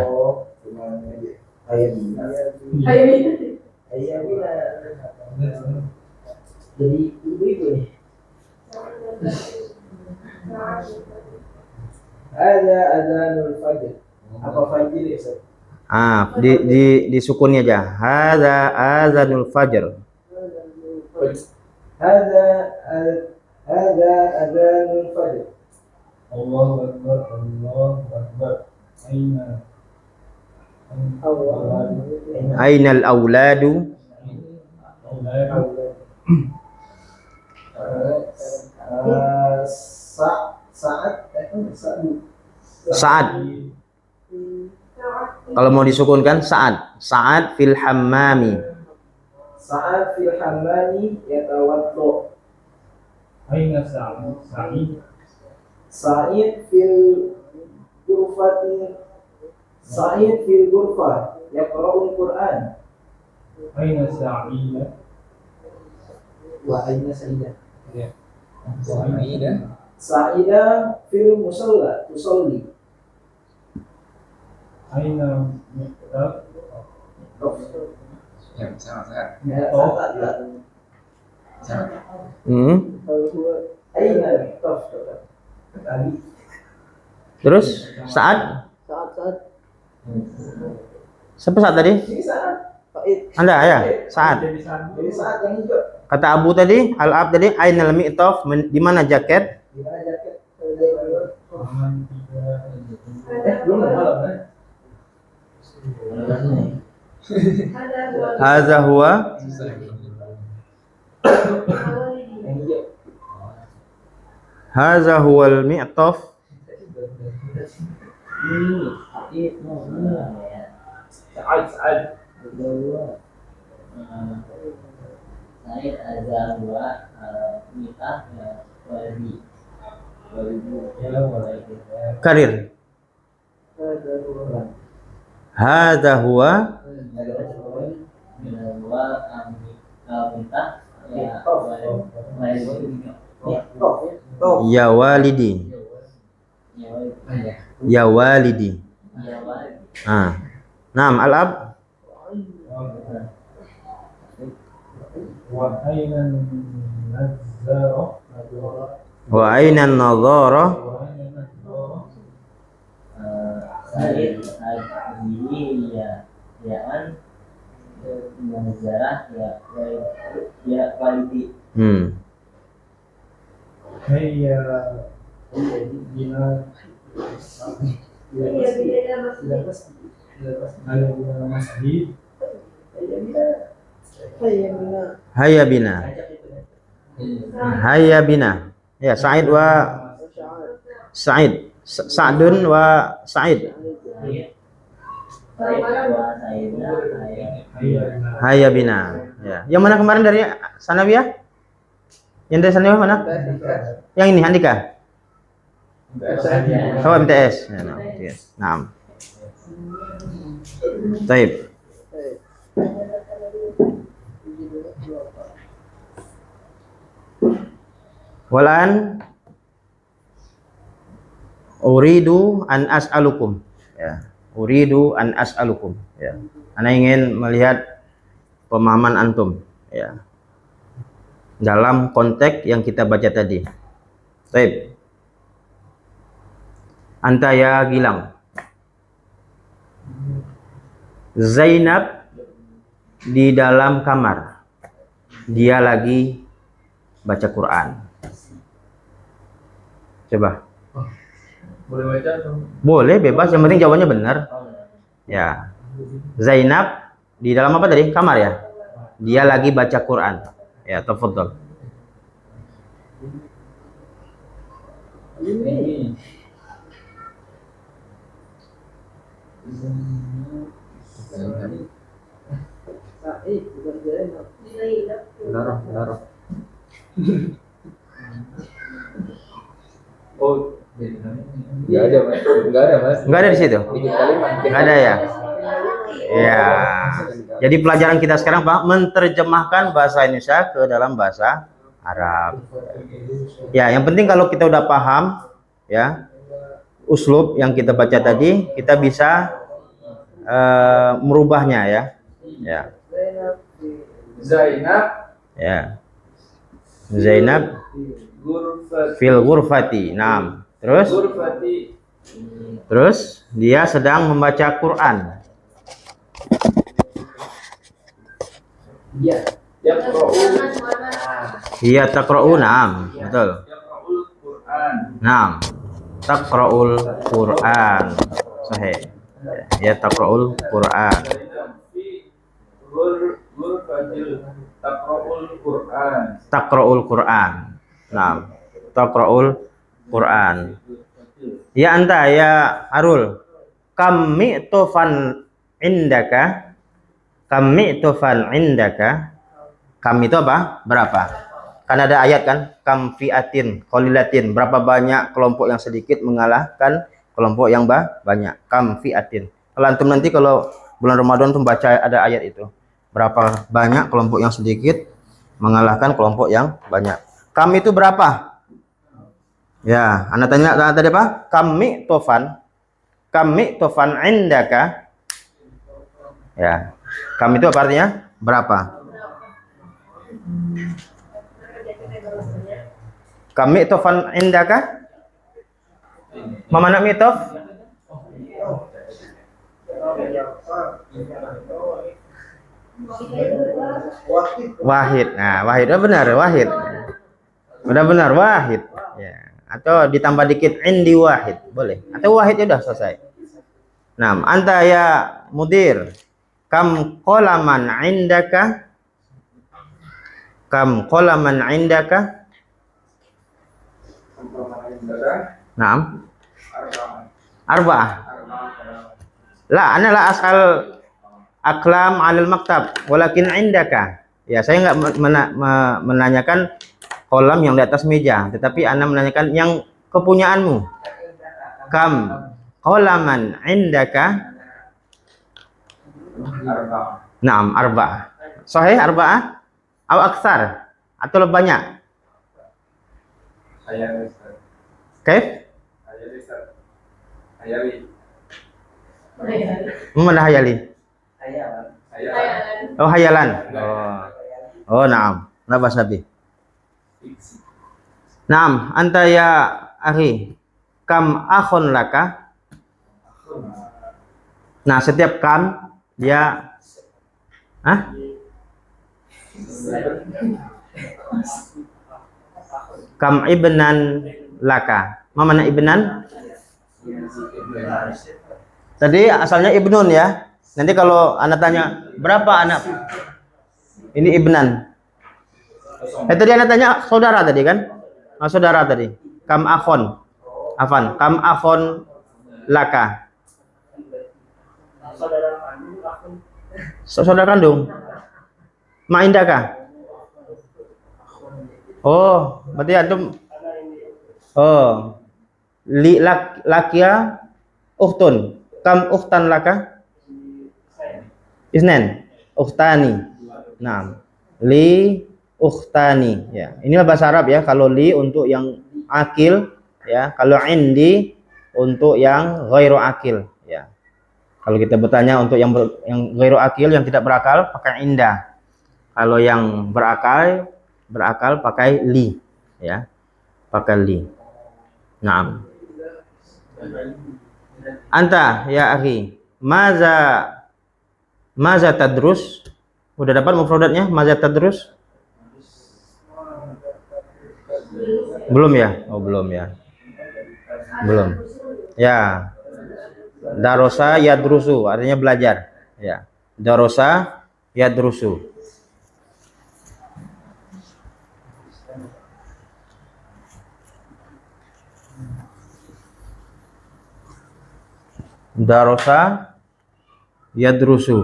Jadi ibu-ibu nih. Ada azanul fajr. Apa fajr ya, Ustaz? Di sukunnya aja. Hadza azanul fajr. Ada azanul fajr. Allahu Akbar, Allahu Akbar. Aina. Ainal auladu? Saat. Kalau mau disukunkan Saat fil hammami. Saat fil hammami yatawaddo. Aina Sa'id. Sa'id fil ghurfati. Sa'id fil ghurfah yaqra'ul Qur'an. Aina Sa'ida. Wa aina Sa'idah. Ya. Sa'idah fil musalla tusalli. Aina Miqdad. Ya, Oh. Aina Miqdad. Tadi Terus Saat? Siapa Saat tadi? ini saat Sa'id. Anda ya? Saat. Jadi saat yang hijau. Kata Abu tadi, Al-Ab tadi, ainal mi'taf, di mana jaket? Di mana jaket? Belum malam kan? ada dua Hadza huwa Yang hijau. hadza huwal mi'taf. Sa'ad. Said azan wa nikah wali Karir. Hadza huwa wa nikah ya walidi. Ya walidi. Naam, Al-Ab. Wa aina Nazara. Wa aina an-nadhara? Said hadhihi ya'an nazarah ya quality. Hayya bina masjid. Hayya bina. Hayya bina. Ya, Sa'id wa Sa'id. Sa'dun wa Sa'id. Hayya bina. Ya. Yang mana kemarin dari Sanawiyah? Yang dari Sanawiyah mana? Yang ini Andika. Oh, MTS. Ya, nah, yes. Naam. Baik. Walan uridu an as'alukum. Ya. Uridu an as'alukum. Ya. Ana ingin melihat pemahaman antum. Ya. Dalam konteks yang kita baca tadi. Baik. Anta ya Gilang. Zainab di dalam kamar. Dia lagi baca Quran. Coba. Boleh baca atau? Boleh, bebas, yang penting jawabannya benar. Ya. Zainab di dalam apa tadi? Kamar ya. Dia lagi baca Quran. Ya, tafadhol. Ini. Benar. Oh, nggak ada mas. Enggak ada di situ. Enggak ada ya. Ya. Jadi pelajaran kita sekarang Pak, menerjemahkan bahasa Indonesia ke dalam bahasa Arab. Ya, yang penting kalau kita udah paham ya uslub yang kita baca tadi, kita bisa merubahnya ya. Ya. Zainab. Ya. Zainab Ghurfati. fil ghurfati. Naam. Ghurfati. Terus dia sedang membaca Quran. Yaqra'u. Iya taqra'u, naam. Betul. Yaqra'ul Quran. Naam. Taqra'ul Quran. Sahih. Ya taqra'ul Quran. Zainab fi ghurfatil taqra'ul Quran. Taqra'ul Quran. Naam. Taqra'ul Quran. Ya anta ya Arul. Kam mi'tufan indaka? Kam mi'tufan indaka? Kam itu apa? Berapa? Kan ada ayat kan? Kam fi'atin qalilatin. Berapa banyak kelompok yang sedikit mengalahkan kelompok yang banyak. Kam fi'atin. Kalau antum nanti kalau bulan Ramadan tuh baca ada ayat itu. Berapa banyak kelompok yang sedikit mengalahkan kelompok yang banyak. Kam itu berapa? Ya, Anda tanya tadi apa? Kami tofan indaka. Ya, kami itu apa artinya? Berapa? Kami tofan indaka? Mana mitof? Wahid. Nah, wahid benar, wahid. Udah benar, wahid. Ya. Atau ditambah dikit indi wahid, boleh. Atau wahid ya udah selesai. Nah, anta ya mudir. Kam qalaman indaka? Kam qalaman indaka? Naam. Arba'ah. La, ana la asal aklam 'alal maktab, walakin indaka. Ya, saya enggak menanyakan kolam yang di atas meja, tetapi Anda menanyakan yang kepunyaanmu. Kam qalaman indaka? Naam, arba'ah. Sahih arba'ah? Atau aksar? Atau lebih banyak? Kaif? Mana hayali? Oh, hayalan. Oh, naam. Nabas Nabi. Naam, anta ya akhi, kam akhun laka. Nah, setiap kam dia kam ibnan laka. Ma mana ibnan? Tadi asalnya ibnun ya. Nanti kalau anak tanya berapa anak? Ini ibnan. Tadi anak tanya saudara tadi kan? Saudara tadi. Kam akhon. Afan. Kam akhon laka. Saudara kandung. Ma indaka. Oh, berarti antum. Oh. Lakia ukhtun. Kam ukhtan laka? Isnen. Ukhtani. Naam. Li ukhtani. Ya, inilah bahasa Arab ya. Kalau li untuk yang akil, ya. Kalau indi untuk yang ghairu akil, ya. Kalau kita bertanya untuk yang ghairu akil, yang tidak berakal, pakai inda. Kalau yang berakal pakai li, ya. Pakai li. Naam. Anta ya akhi, maza tadrus? Udah dapat mufradatnya? Maza tadrus? Belum ya? Oh, belum ya. Belum. Ya. Darosa yadrusu, artinya belajar. Ya. Darosa yadrusu. Darosa yadrusu.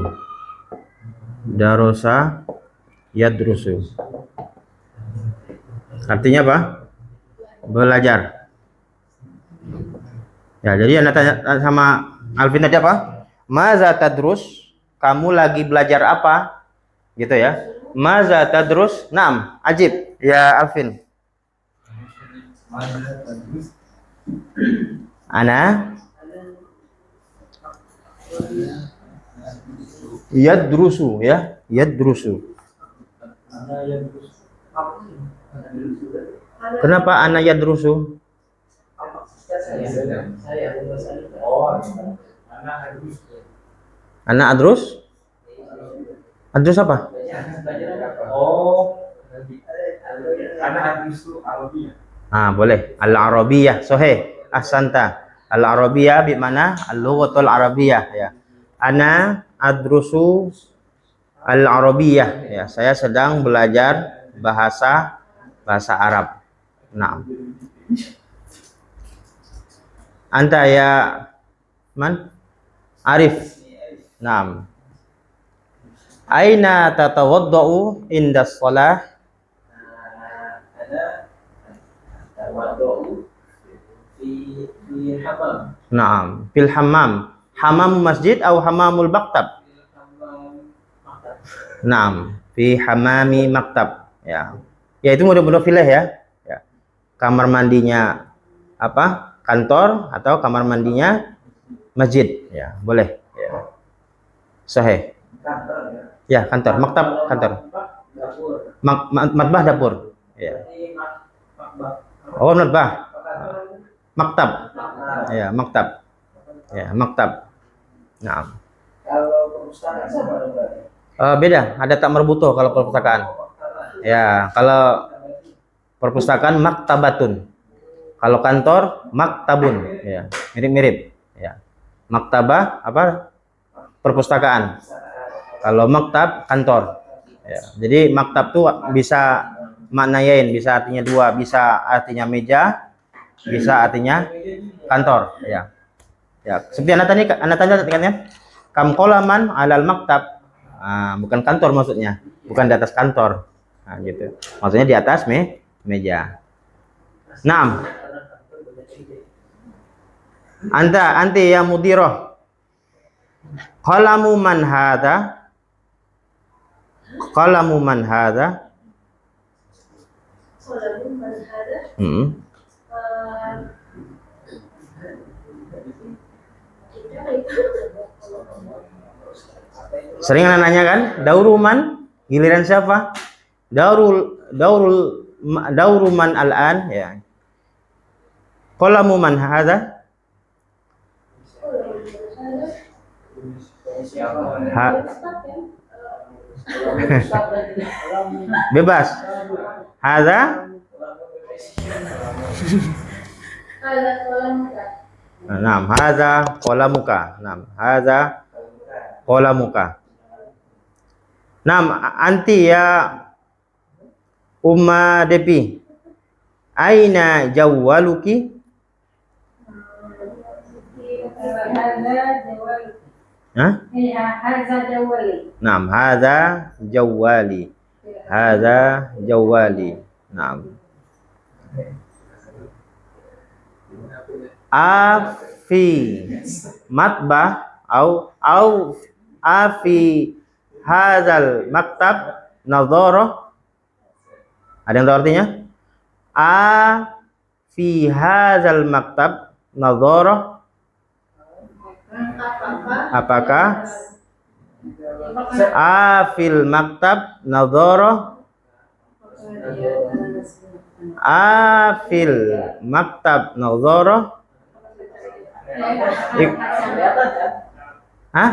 Darosa yadrusu. Artinya apa? Belajar. Ya, jadi anak tanya sama Alvin tadi apa? Maza tadrus? Kamu lagi belajar apa? Gitu ya. Maza tadrus? Naam, ajib. Ya Alvin. Ana yadrusu ya, yadrusu. Kenapa ana yadrusu? Ana adrus? Adrus apa? Ana adrusu Arabiyah. Boleh. Al-Arabiyah. Sahih. Ahsanta. Al-Arabiyah bimana? Al-lughatul Arabiyah ya. Ana adrusu al-Arabiyah ya. Saya sedang belajar bahasa Arab. Nah. Anta ya man? Arif. Naam. Aina tatawaddau inda shalah? Naam, fil hammam. Hammam masjid atau hammamul maktab? Naam, fi hammami maktab. Ya. Ya itu mudah-mudahan fileh ya. Ya. Kamar mandinya apa? Kantor atau kamar mandinya masjid. Ya, boleh. Ya. Sahih. Ya, kantor, maktab, kantor. Matbah dapur. Ya. Oh, matbah. Maktab. Ya, maktab. Ya, maktab. Nah. Kalau perpustakaan sama Beda, ada tak merbutuh kalau perpustakaan. Ya, kalau perpustakaan maktabatun. Kalau kantor maktabun, ya, mirip-mirip. Ya. Maktabah apa? Perpustakaan. Kalau maktab kantor. Ya. Jadi maktab tuh bisa maknain, bisa artinya dua, bisa artinya meja, bisa artinya kantor. Ya. Ya. Seperti anak tanya kan? Kam qalaman alal maktab. Bukan kantor maksudnya, bukan di atas kantor. Nah, gitu. Maksudnya di atas meja. Naam. Anti ya mudirah. Qalamu man hadha? Qalamu man hadha? Sering anak nanya kan, dauruman, giliran siapa? Daurul dauru man al-an ya. Qalamu man hadza? Ha, bebas. Hadza? Ada kolam enggak? Naam, hadza qalamuka. Naam, hadza qalamuka. Naam, anti ya Umma Depi. Aina jawwaluki? Hah? Hadza jawali. Naam, hadza jawwali. Hadza jawwali. Naam. Afi matbah au afi hadzal maktab nadhara. Ada yang tahu artinya? Fi hadzal maktab nadhara. Apakah fil maktab nadhara? Fil maktab nadhara. Hah?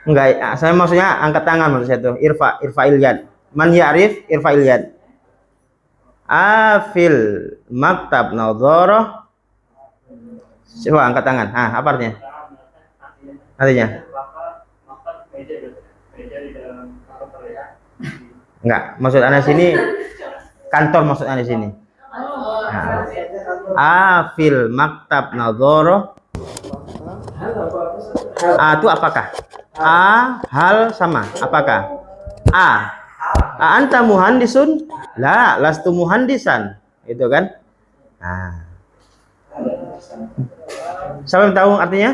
Enggak, saya maksudnya angkat tangan maksud saya itu. Irfa'il yad. Man ya'rif irfa'il yad. Fil maktab nadhara. Coba angkat tangan. Apa artinya? Artinya? Enggak, maksud Anda sini kantor maksud Anda sini. Fil maktab nadhara. Itu apakah? Hal sama. Apakah? Anta muhandisun? La, lastu muhandisan. Itu kan? Siapa yang tahu artinya?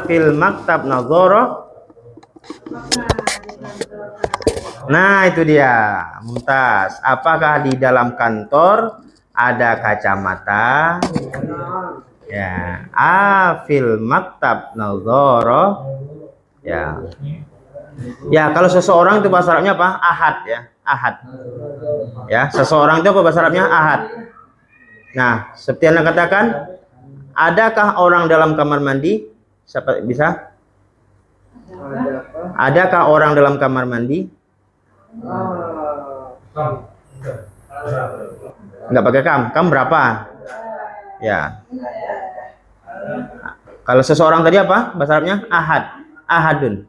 Fil maktab nadhara. Nah, itu dia. Mumtaz. Apakah di dalam kantor ada kacamata? Ya. Fil maktab nadhara. Ya. Ya, kalau seseorang itu bahasa Arabnya apa? Ahad ya. Ahad. Ya, seseorang itu apa bahasa Arabnya? Ahad. Nah, seperti Anda katakan, adakah orang dalam kamar mandi? Siapa bisa? Adakah orang dalam kamar mandi? Enggak pakai kam. Kam berapa? Ya. Kalau seseorang tadi apa? Bahasa Arabnya ahad. Ahadun.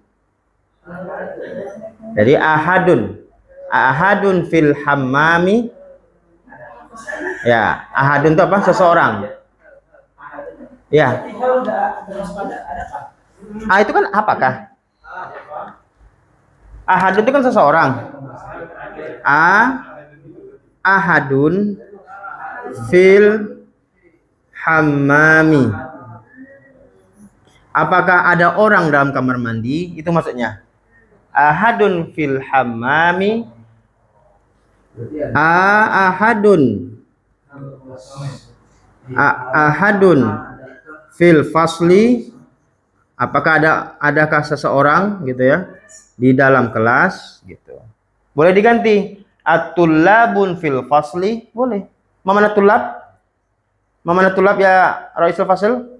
Jadi ahadun. Ahadun fil hammami. Ya, ahadun itu apa? Seseorang. Ya. Itu kan apakah? Ahadun itu kan seseorang. Ahadun fil hammami. Apakah ada orang dalam kamar mandi? Itu maksudnya. Ahadun fil hammami. Ahadun. Ahadun fil fasli. Apakah adakah seseorang gitu ya di dalam kelas gitu. Boleh diganti at-tullabun fil fasli, boleh. Mamana tullab? Mamana tullab ya Raisul Fasil?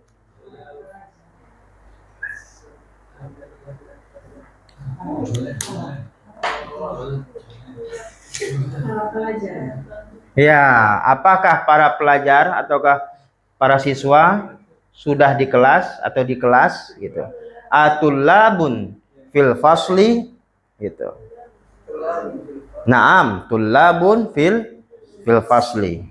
Ya, apakah para pelajar ataukah para siswa sudah di kelas atau di kelas gitu. Atullabun fil fasli gitu. Naam, tullabun fil fasli.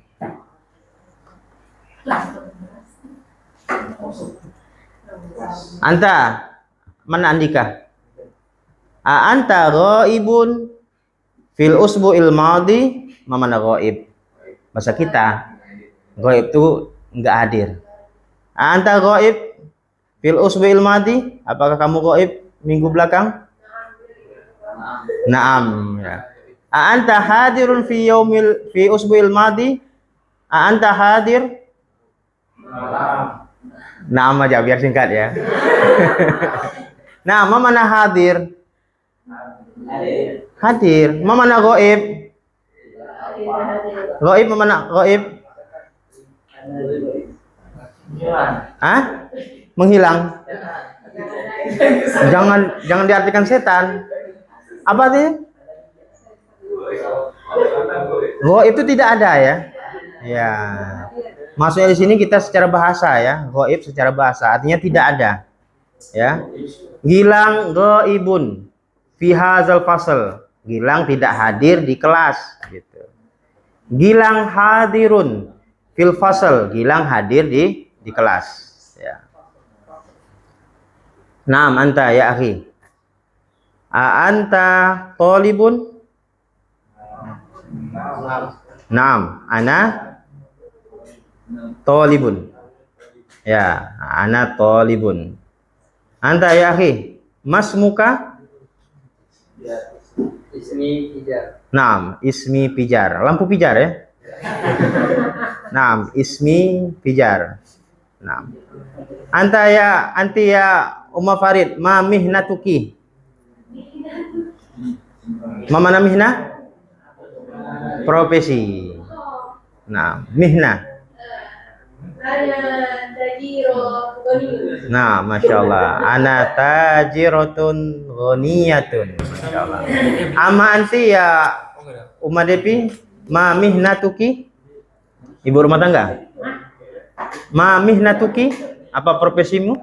Anta, mana Andika? Anta ghaibun fil usbu'il madhi. Mana ghaib? Bahasa kita ghaib itu enggak hadir. Anta ghaib fil usbu'il madhi. Apakah kamu ghaib minggu belakang? Naam ya. Anta hadirun fi usbu'il madhi. Anta hadir? Naam aja biar singkat ya. Nah, mana hadir? Hadir. Mana ghaib? Ghaib mana ghaib? Hah? Menghilang. Jangan diartikan setan. Apa sih? Ghaib itu tidak ada ya. Ya. Maksudnya di sini kita secara bahasa ya, ghaib secara bahasa artinya tidak ada. Ya. Gilang ghaibun fi hadzal fasl. Gilang tidak hadir di kelas gitu. Gilang hadirun fil fasl. Gilang hadir di kelas ya. Naam anta ya akhi. A anta talibun? Naam, ana talibun. Ya, ana talibun. Anta ya akhi, mas muka? Ismi Pijar. Naam, ismi Pijar. Lampu pijar ya? Naam, ismi Pijar. Naam. Anti ya Umma Farid, ma mihnatuki? Ma mana mihna? Profesi. Nah, mihna. Ana tajiro goni. Nah, masya Allah. Ana tajirotun ghaniyatun. Masya Allah. Ama anti ya Umma Depi, ma mihnatuki? Ibu rumah tangga. Ma mihnatuki? Apa profesimu?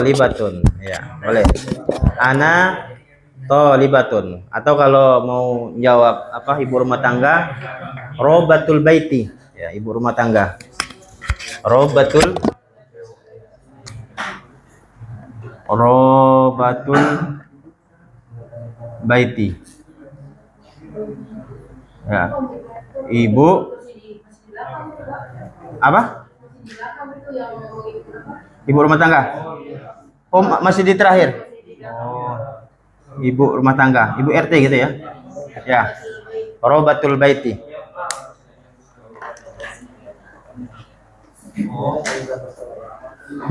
Libatun. Ya, boleh. Ana libatun. Atau kalau mau jawab apa ibu rumah tangga, robatul baiti. Ya, ibu rumah tangga. Robatul baiti. Ya. Ibu apa? Ibu rumah tangga. Oh, masih di terakhir. Oh. Ibu rumah tangga, ibu RT gitu ya. Ya. Robatul baiti.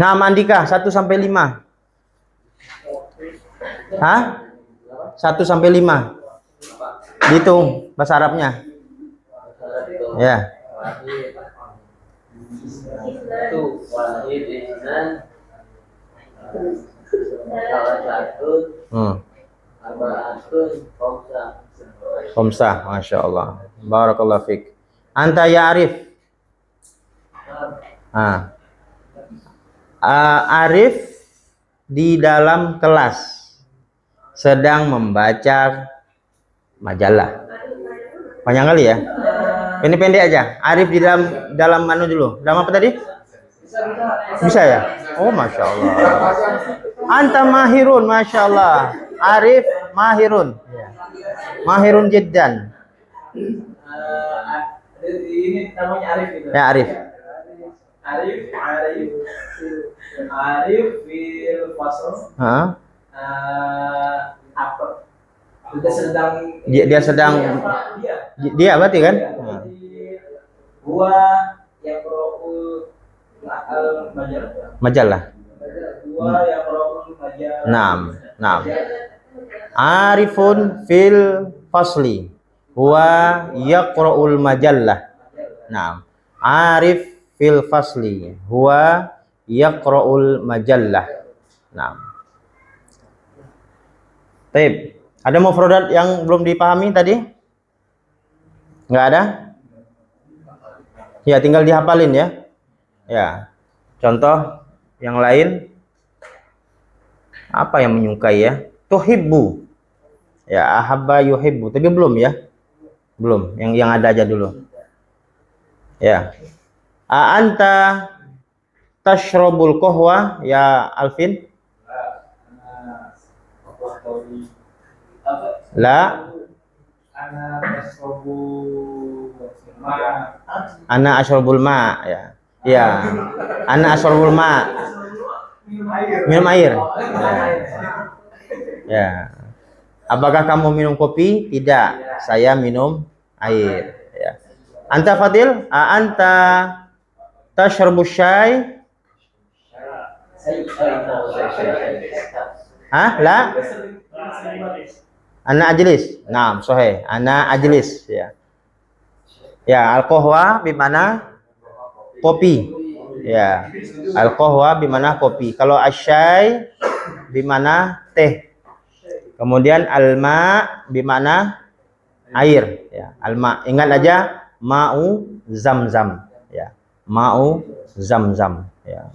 Nah, Mandika 1 sampai 5. Hah? 1 sampai 5. Hitung bahasa Arabnya. Ya. Satu wahid isnan, salah satu arba'atun Khamsah, masya Allah. Barakallahu fiik. Anta ya Arif. Arif di dalam kelas sedang membaca majalah. Panjang kali ya. Ini pendek aja. Arif di dalam mana dulu? Dalam apa tadi? Bisa ya? Oh, masya Allah. Anta mahirun, masya Allah. Arif mahirun. Mahirun jiddan. Ini namanya Arif gitu. Ya, Arif. Arif fil fasl. Apa? Dia sedang dia berarti kan? Gua yang Majalah. Gua yang majalah. Naam. Arifun fil fasli. Huwa yaqra'ul majallah. Naam. Arif fil fasli. Huwa yaqra'ul majallah. Naam. Baik. Ada mufradat yang belum dipahami tadi? Enggak ada? Ya, tinggal dihafalin ya. Ya. Contoh yang lain. Apa yang menyukai ya? Tuhibbu. Ya, ahabba yuhibbu. Tapi belum ya? Belum. Yang ada aja dulu. Ya. Anta tashrabul qahwa ya Alvin? La. Ana ashrabul ma ya. Ya. Ana ashrabul ma. Minum air. Ya. Apakah kamu minum kopi? Tidak. Saya minum air. Ya. Anta Fadil? Anta tashrabus syai? Hah? La? Ana ajlis. Naam, sahih. Ana ajlis, ya. Ya, al-qahwa bimana kopi. Ya. Al-qahwa bimana kopi. Kalau asyai bimana teh. Kemudian alma bimana air, ya. Alma. Ingat aja ma'u zam-zam, ya. Ma'u zam-zam, ya.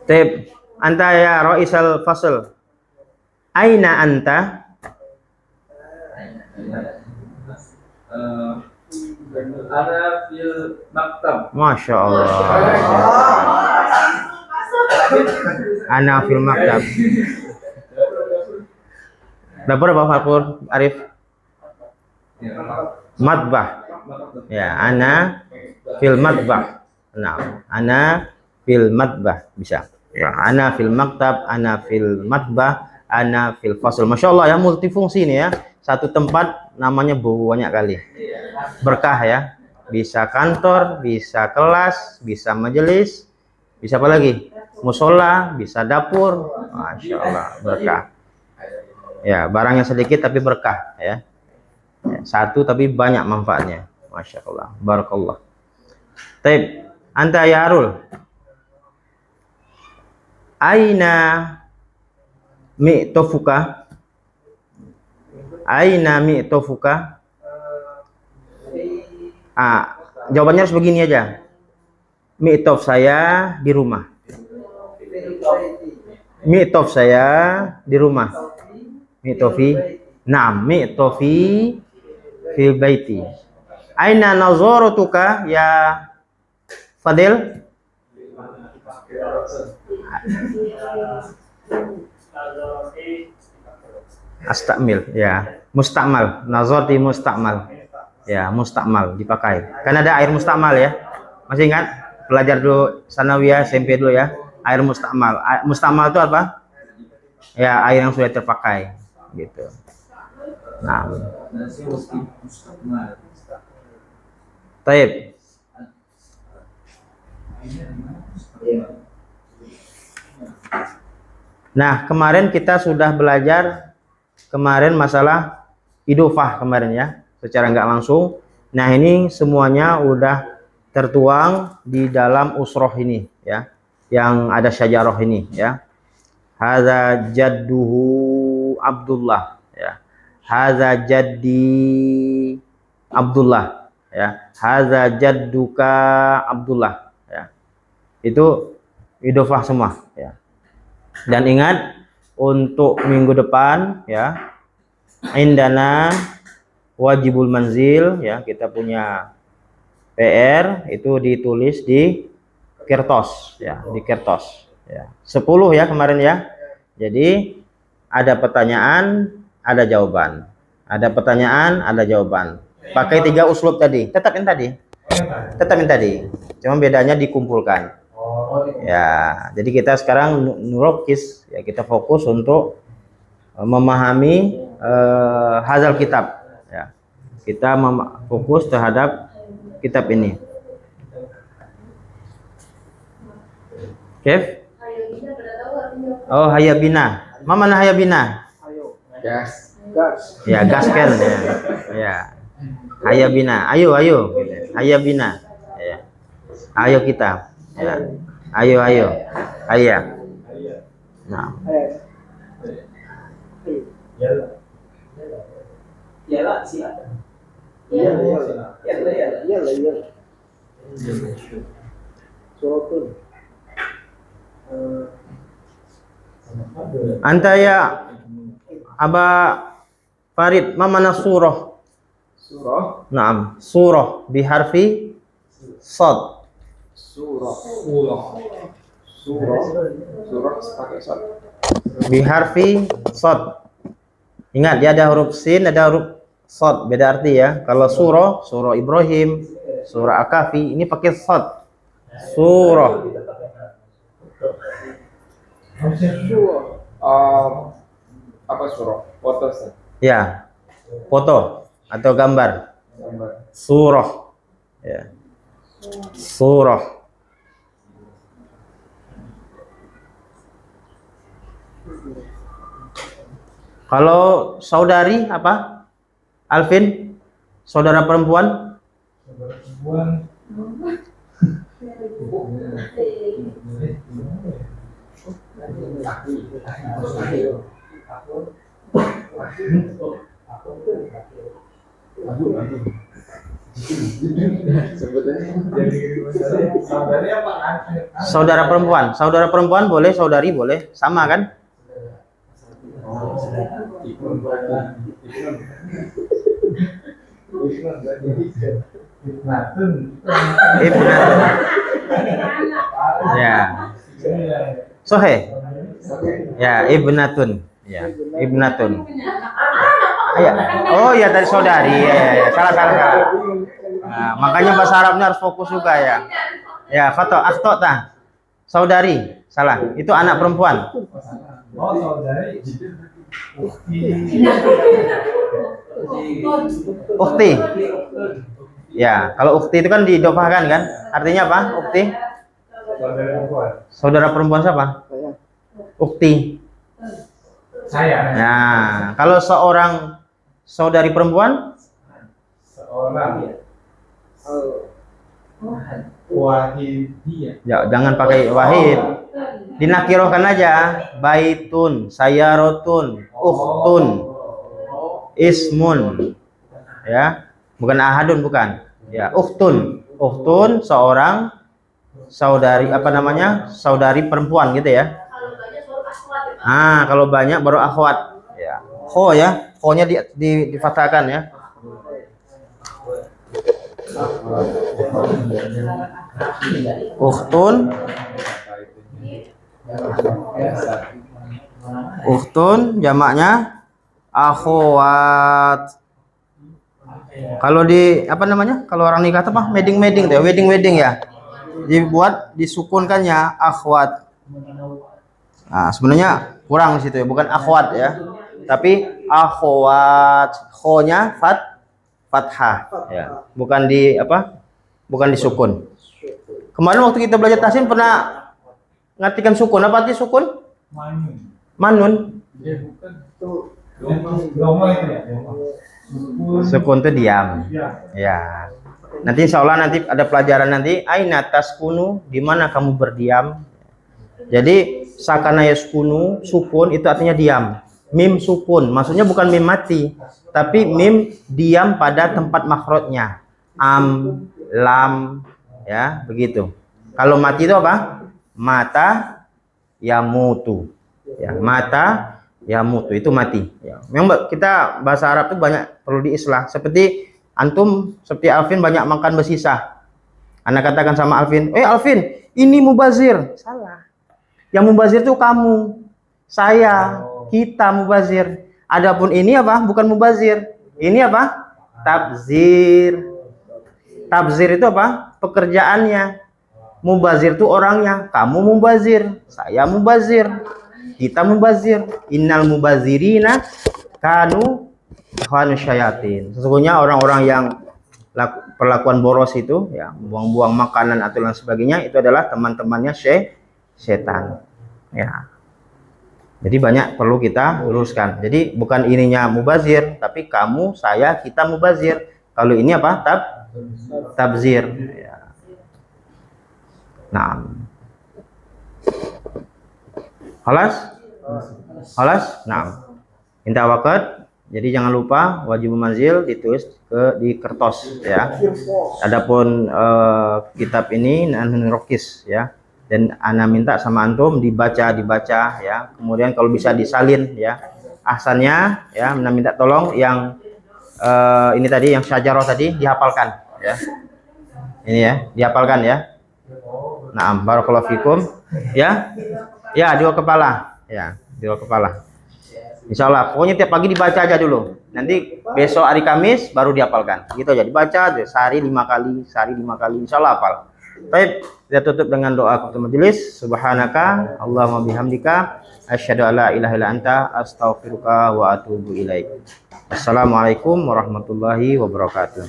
Tib, anta ya Raisal Fasl. Aina anta? Ana fil maktab. Masya Allah. Ana fil maktab. Dapur apa Fakur? Arif? Matbah. Ya, ana fil matbah. Nah, ana fil matbah bisa. Ya, ana fil maktab, ana fil matbah, ana fil fasl. Masya Allah ya, multifungsi ini ya. Satu tempat namanya banyak kali. Berkah ya. Bisa kantor, bisa kelas, bisa majelis, bisa apa lagi? Musola, bisa dapur. Masya Allah, berkah. Ya, barangnya sedikit tapi berkah ya. Ya, satu tapi banyak manfaatnya. Masya Allah, barakallah. Taib, anta ya Arul. Aina mi'tofuka? Aina mi'tofuka? Jawabannya harus begini aja. Mi'tof saya di rumah. Mi'tof saya di rumah. Mi'tofi. Naam, mi'tofi fil baiti. Aina nazaratuka ya Fadil? Astakmil, ya. Mustakmal, nazarti mustakmal. Ya, mustakmal dipakai. Kan ada air mustakmal ya. Masih ingat? Belajar dulu sanawiyah SMP dulu ya. Air mustakmal. Mustakmal itu apa? Ya, air yang sudah terpakai gitu. Nah. Taib. Nah, kemarin kita sudah belajar masalah idofah kemarin ya, secara nggak langsung. Nah, ini semuanya udah tertuang di dalam usroh ini ya, yang ada syajarah ini ya. Hadza jadduhu Abdullah ya. Hadza jaddi Abdullah ya. Hadza jadduka Abdullah ya. Itu idofah semua ya. Dan ingat untuk minggu depan ya, indana wajibul manzil ya, kita punya PR itu ditulis di kertas ya, di kertas ya. 10 ya kemarin ya. Jadi ada pertanyaan, ada jawaban. Ada pertanyaan, ada jawaban. Pakai 3 uslub tadi. Tetap yang tadi. Tetap yang tadi. Cuma bedanya dikumpulkan. Ya, jadi kita sekarang nurokis ya, kita fokus untuk memahami hazal kitab ya. Kita fokus terhadap kitab ini. Oke? Oh, hayabina. Mana hayabina? Gas. Ya, gasken ya. Ya. Hayabina. Ayo. Hayabina. Ya. Ayo kita. Ya. Ayo. Ayah. Nah. Iyalah siapa? Iyalah. Suratun. Anta ya Aba Farid, ma mana surah? Surah. Naam, surah biharfi sad. Surah pakai sad. Biharfi sad. Ingat ya, ada huruf sin, ada huruf sad, beda arti ya. Kalau surah Ibrahim, surah Akafi, ini pakai sad. Surah. Apa surah? Foto sih. Ya. Foto atau gambar. Surah. Ya. Surah. Kalau saudari apa? Alvin, saudara perempuan? Saudara perempuan, saudara perempuan boleh, saudari boleh, sama kan? Ibnatun. Ya. Sohe. Ya, ibnatun. Ya, ibnatun. Ya. Oh ya, tadi saudari. Ya. Salah. Nah, makanya bahasa Arabnya harus fokus juga ya. Ya, akhto ta. Saudari, salah. Itu anak perempuan. Oh, saudari. Ukti. Ya, kalau ukti itu kan didofahkan kan? Artinya apa? Ukti? Saudara perempuan siapa? Ukti. Saya. Nah, kalau seorang saudari perempuan, Seorang wahidiyah. ya, jangan pakai wahid. Dinakirohkan aja. Baitun, sayarotun, ukhtun, ismun. Ya, bukan ahadun, bukan. Ya, ukhtun. Ukhtun seorang saudari, apa namanya? Saudari perempuan gitu ya. Ah, kalau banyak baru akhwat. Ya. Kho ya, kho-nya difathahkan ya. Ukhtun jamaknya akhwat. Kalau di apa namanya? Kalau orang nikah apa? Wedding tuh, wedding ya. Dibuat disukunkannya akhwat. Nah, sebenarnya kurang di situ ya, bukan akhwat ya. Tapi akhwat, kho-nya fathah ya. Bukan di apa? Bukan disukun. Kemarin waktu kita belajar tahsin pernah ngartikan sukun. Apa arti sukun? Manun. Doma itu ya. Sukun itu diam. Ya. Nanti insya Allah nanti ada pelajaran nanti. Aina taskunu, di mana kamu berdiam? Jadi sakana yaskunu, sukun itu artinya diam. Mim sukun, maksudnya bukan mim mati, tapi mim diam pada tempat makhrajnya. Am, lam, ya begitu. Kalau mati itu apa? Mata yamutu. Ya, mata yamutu itu mati. Ya. Memang kita bahasa Arab itu banyak perlu diislah. Seperti antum, seperti Alvin banyak makan bersisa. Anda katakan sama Alvin, Alvin, ini mubazir. Salah. Yang mubazir itu kamu, saya, kita mubazir. Adapun ini apa? Bukan mubazir. Ini apa? Tabzir. Tabzir itu apa? Pekerjaannya. Mubazir itu orangnya. Kamu mubazir, saya mubazir, kita mubazir. Innal mubazirina kanu ikhwanu syayatin. Sesungguhnya orang-orang yang perlakuan boros itu, ya, buang-buang makanan atau lain sebagainya, itu adalah teman-temannya setan. Ya. Jadi banyak perlu kita luruskan. Jadi bukan ininya mubazir, tapi kamu, saya, kita mubazir. Kalau ini apa? Tabzir. Ya. Nah. Halas? Nah. Inta waqt. Jadi jangan lupa wajib manzil ditulis di kertas ya. Adapun kitab ini nanurokis ya. Dan ana minta sama antum dibaca ya. Kemudian kalau bisa disalin ya. Ahsannya ya, ana minta tolong yang ini tadi yang syajarah tadi dihafalkan ya. Ini ya, dihafalkan ya. Naam, barakallahu fikum ya. Ya, dua kepala ya, dua kepala. Insya Allah, pokoknya tiap pagi dibaca aja dulu. Nanti besok hari Kamis baru dihafalkan. Gitu aja, dibaca sehari 5 kali, insya Allah hafal. Baik, kita tutup dengan doa kepada majelis. Subhanaka Allahumma bihamdika asyhadu alla ilaha illa anta astaghfiruka wa atubu ilaik. Assalamualaikum warahmatullahi wabarakatuh.